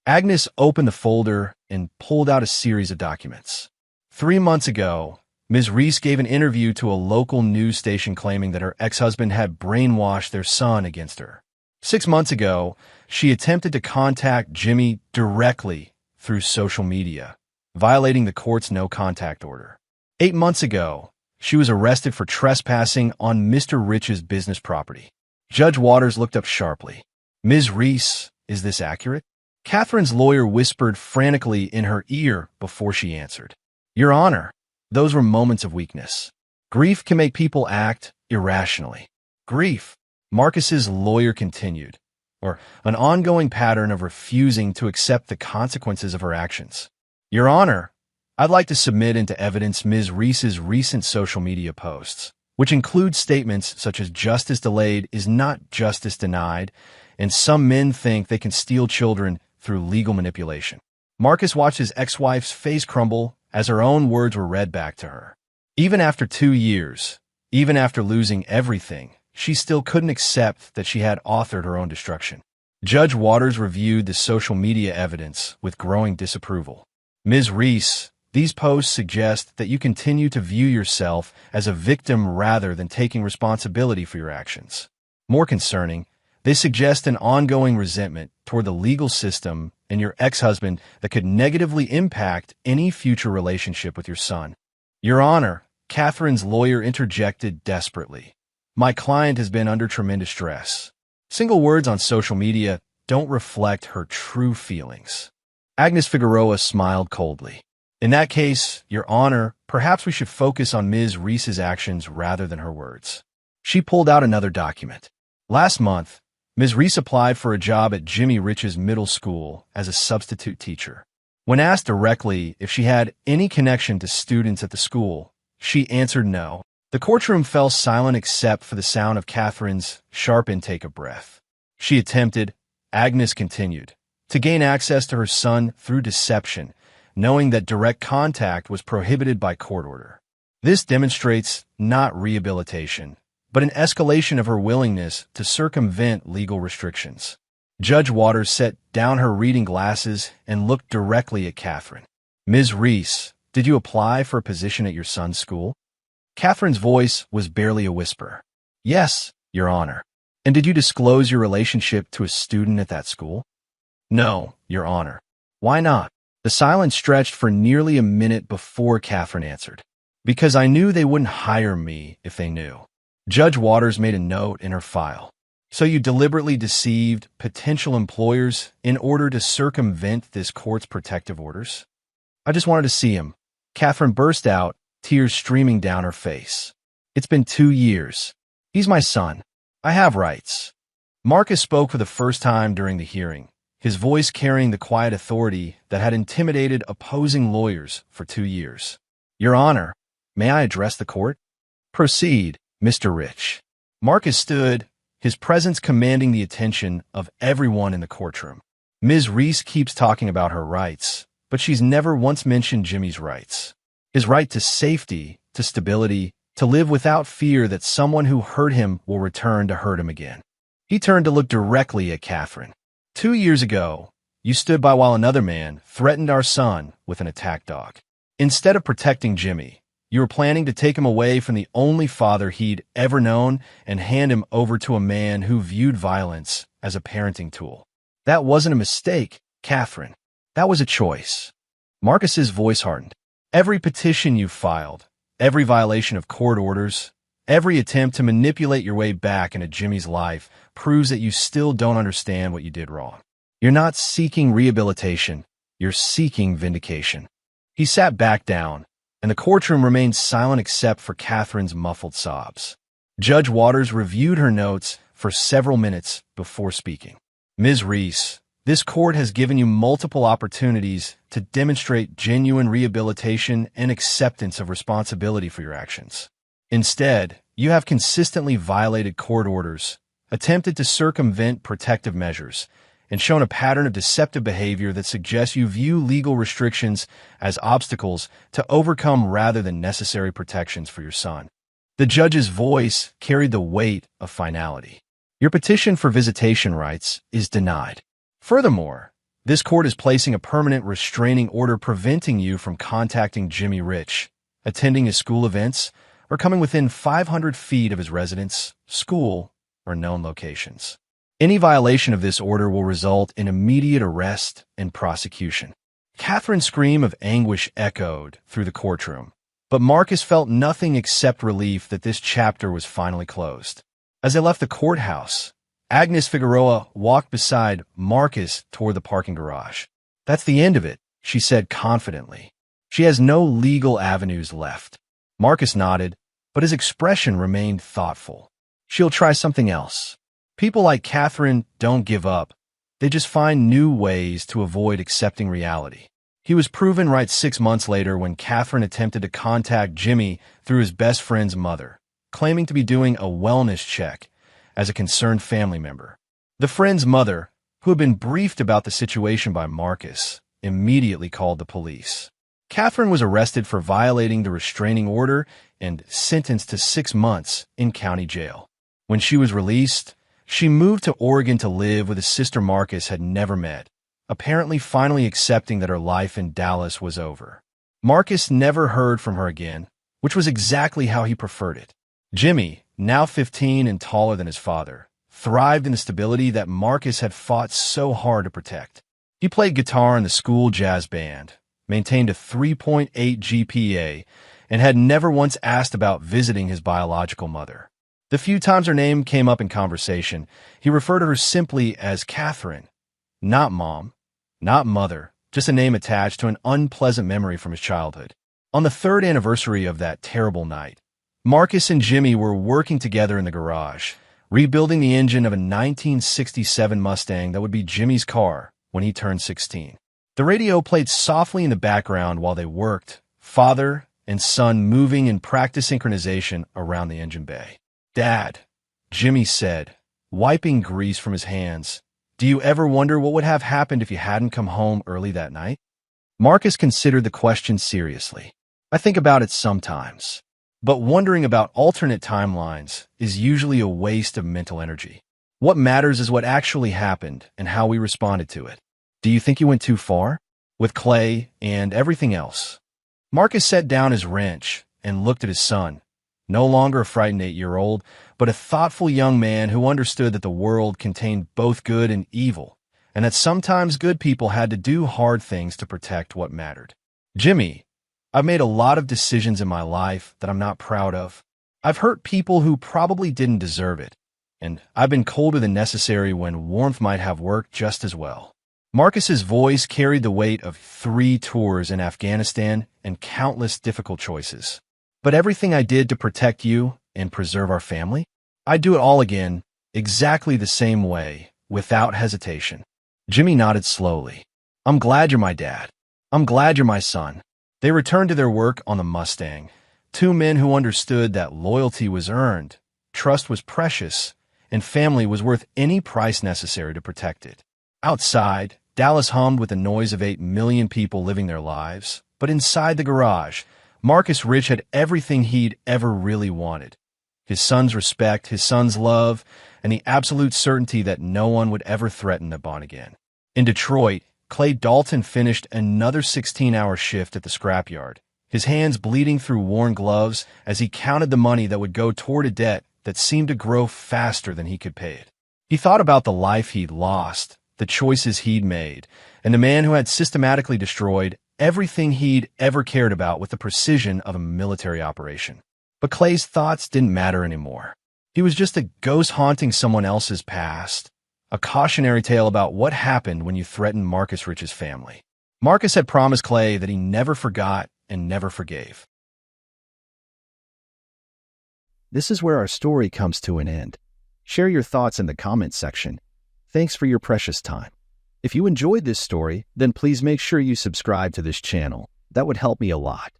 [SPEAKER 1] Agnes opened the folder and pulled out a series of documents. 3 months ago, Ms. Reese gave an interview to a local news station claiming that her ex-husband had brainwashed their son against her. 6 months ago, she attempted to contact Jimmy directly through social media, violating the court's no-contact order. 8 months ago, she was arrested for trespassing on Mr. Rich's business property. Judge Waters looked up sharply. "Ms. Reese, is this accurate?" Catherine's lawyer whispered frantically in her ear before she answered. "Your Honor, those were moments of weakness. Grief can make people act irrationally." "Grief," Marcus's lawyer continued, "or an ongoing pattern of refusing to accept the consequences of her actions." "Your Honor, I'd like to submit into evidence Ms. Reese's recent social media posts, which include statements such as justice delayed is not justice denied, and some men think they can steal children through legal manipulation." Marcus watched his ex-wife's face crumble as her own words were read back to her. Even after 2 years, even after losing everything, she still couldn't accept that she had authored her own destruction. Judge Waters reviewed the social media evidence with growing disapproval. "Ms. Reese, these posts suggest that you continue to view yourself as a victim rather than taking responsibility for your actions. More concerning, they suggest an ongoing resentment toward the legal system and your ex-husband that could negatively impact any future relationship with your son." "Your Honor," Catherine's lawyer interjected desperately, "my client has been under tremendous stress. Single words on social media don't reflect her true feelings." Agnes Figueroa smiled coldly. "In that case, Your Honor, perhaps we should focus on Ms. Reese's actions rather than her words." She pulled out another document. Last month, Ms. Reese applied for a job at Jimmy Rich's middle school as a substitute teacher. When asked directly if she had any connection to students at the school, she answered no. The courtroom fell silent except for the sound of Catherine's sharp intake of breath. "She attempted," Agnes continued, "to gain access to her son through deception, knowing that direct contact was prohibited by court order. This demonstrates not rehabilitation, but an escalation of her willingness to circumvent legal restrictions." Judge Waters set down her reading glasses and looked directly at Catherine. "Ms. Reese, did you apply for a position at your son's school?" Catherine's voice was barely a whisper. Yes, Your Honor. And did you disclose your relationship to a student at that school? No, Your Honor. Why not? The silence stretched for nearly a minute before Catherine answered. Because I knew they wouldn't hire me if they knew. Judge Waters made a note in her file. So you deliberately deceived potential employers in order to circumvent this court's protective orders? I just wanted to see him. Catherine burst out, tears streaming down her face. It's been 2 years. He's my son. I have rights. Marcus spoke for the first time during the hearing, his voice carrying the quiet authority that had intimidated opposing lawyers for 2 years. Your Honor, may I address the court? Proceed, Mr. Rich. Marcus stood, his presence commanding the attention of everyone in the courtroom. Ms. Reese keeps talking about her rights, but she's never once mentioned Jimmy's rights. His right to safety, to stability, to live without fear that someone who hurt him will return to hurt him again. He turned to look directly at Catherine. 2 years ago, you stood by while another man threatened our son with an attack dog. Instead of protecting Jimmy, you were planning to take him away from the only father he'd ever known and hand him over to a man who viewed violence as a parenting tool. That wasn't a mistake, Catherine. That was a choice. Marcus's voice hardened. Every petition you filed, every violation of court orders, every attempt to manipulate your way back into Jimmy's life proves that you still don't understand what you did wrong. You're not seeking rehabilitation. You're seeking vindication. He sat back down, and the courtroom remained silent except for Catherine's muffled sobs. Judge Waters reviewed her notes for several minutes before speaking. Ms. Reese, this court has given you multiple opportunities to demonstrate genuine rehabilitation and acceptance of responsibility for your actions. Instead, you have consistently violated court orders, attempted to circumvent protective measures, and shown a pattern of deceptive behavior that suggests you view legal restrictions as obstacles to overcome rather than necessary protections for your son. The judge's voice carried the weight of finality. Your petition for visitation rights is denied. Furthermore, this court is placing a permanent restraining order preventing you from contacting Jimmy Rich, attending his school events, or coming within 500 feet of his residence, school, or known locations. Any violation of this order will result in immediate arrest and prosecution. Catherine's scream of anguish echoed through the courtroom, but Marcus felt nothing except relief that this chapter was finally closed. As they left the courthouse, Agnes Figueroa walked beside Marcus toward the parking garage. That's the end of it, she said confidently. She has no legal avenues left. Marcus nodded, but his expression remained thoughtful. She'll try something else. People like Catherine don't give up. They just find new ways to avoid accepting reality. He was proven right 6 months later when Catherine attempted to contact Jimmy through his best friend's mother, claiming to be doing a wellness check as a concerned family member. The friend's mother, who had been briefed about the situation by Marcus, immediately called the police. Catherine was arrested for violating the restraining order and sentenced to 6 months in county jail. When she was released, she moved to Oregon to live with a sister Marcus had never met, apparently finally accepting that her life in Dallas was over. Marcus never heard from her again, which was exactly how he preferred it. Jimmy, now 15 and taller than his father, thrived in the stability that Marcus had fought so hard to protect. He played guitar in the school jazz band, maintained a 3.8 GPA, and had never once asked about visiting his biological mother. The few times her name came up in conversation, he referred to her simply as Catherine. Not mom, not mother, just a name attached to an unpleasant memory from his childhood. On the 3rd anniversary of that terrible night, Marcus and Jimmy were working together in the garage, rebuilding the engine of a 1967 Mustang that would be Jimmy's car when he turned 16. The radio played softly in the background while they worked, father and son moving in practice synchronization around the engine bay. Dad, Jimmy said, wiping grease from his hands, do you ever wonder what would have happened if you hadn't come home early that night? Marcus considered the question seriously. I think about it sometimes, but wondering about alternate timelines is usually a waste of mental energy. What matters is what actually happened and how we responded to it. Do you think you went too far? With Clay and everything else? Marcus set down his wrench and looked at his son, No longer a frightened 8-year-old, but a thoughtful young man who understood that the world contained both good and evil, and that sometimes good people had to do hard things to protect what mattered. Jimmy, I've made a lot of decisions in my life that I'm not proud of. I've hurt people who probably didn't deserve it, and I've been colder than necessary when warmth might have worked just as well. Marcus's voice carried the weight of 3 tours in Afghanistan and countless difficult choices. But everything I did to protect you and preserve our family, I'd do it all again, exactly the same way, without hesitation. Jimmy nodded slowly. I'm glad you're my dad. I'm glad you're my son. They returned to their work on the Mustang. 2 men who understood that loyalty was earned, trust was precious, and family was worth any price necessary to protect it. Outside, Dallas hummed with the noise of 8 million people living their lives. But inside the garage, Marcus Rich had everything he'd ever really wanted. His son's respect, his son's love, and the absolute certainty that no one would ever threaten the bond again. In Detroit, Clay Dalton finished another 16-hour shift at the scrapyard, his hands bleeding through worn gloves as he counted the money that would go toward a debt that seemed to grow faster than he could pay it. He thought about the life he'd lost, the choices he'd made, and the man who had systematically destroyed everything he'd ever cared about with the precision of a military operation. But Clay's thoughts didn't matter anymore. He was just a ghost haunting someone else's past, a cautionary tale about what happened when you threatened Marcus Rich's family. Marcus had promised Clay that he never forgot and never forgave.
[SPEAKER 2] This is where our story comes to an end. Share your thoughts in the comments section. Thanks for your precious time. If you enjoyed this story, then please make sure you subscribe to this channel. That would help me a lot.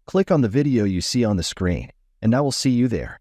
[SPEAKER 2] Click on the video you see on the screen, and I will see you there.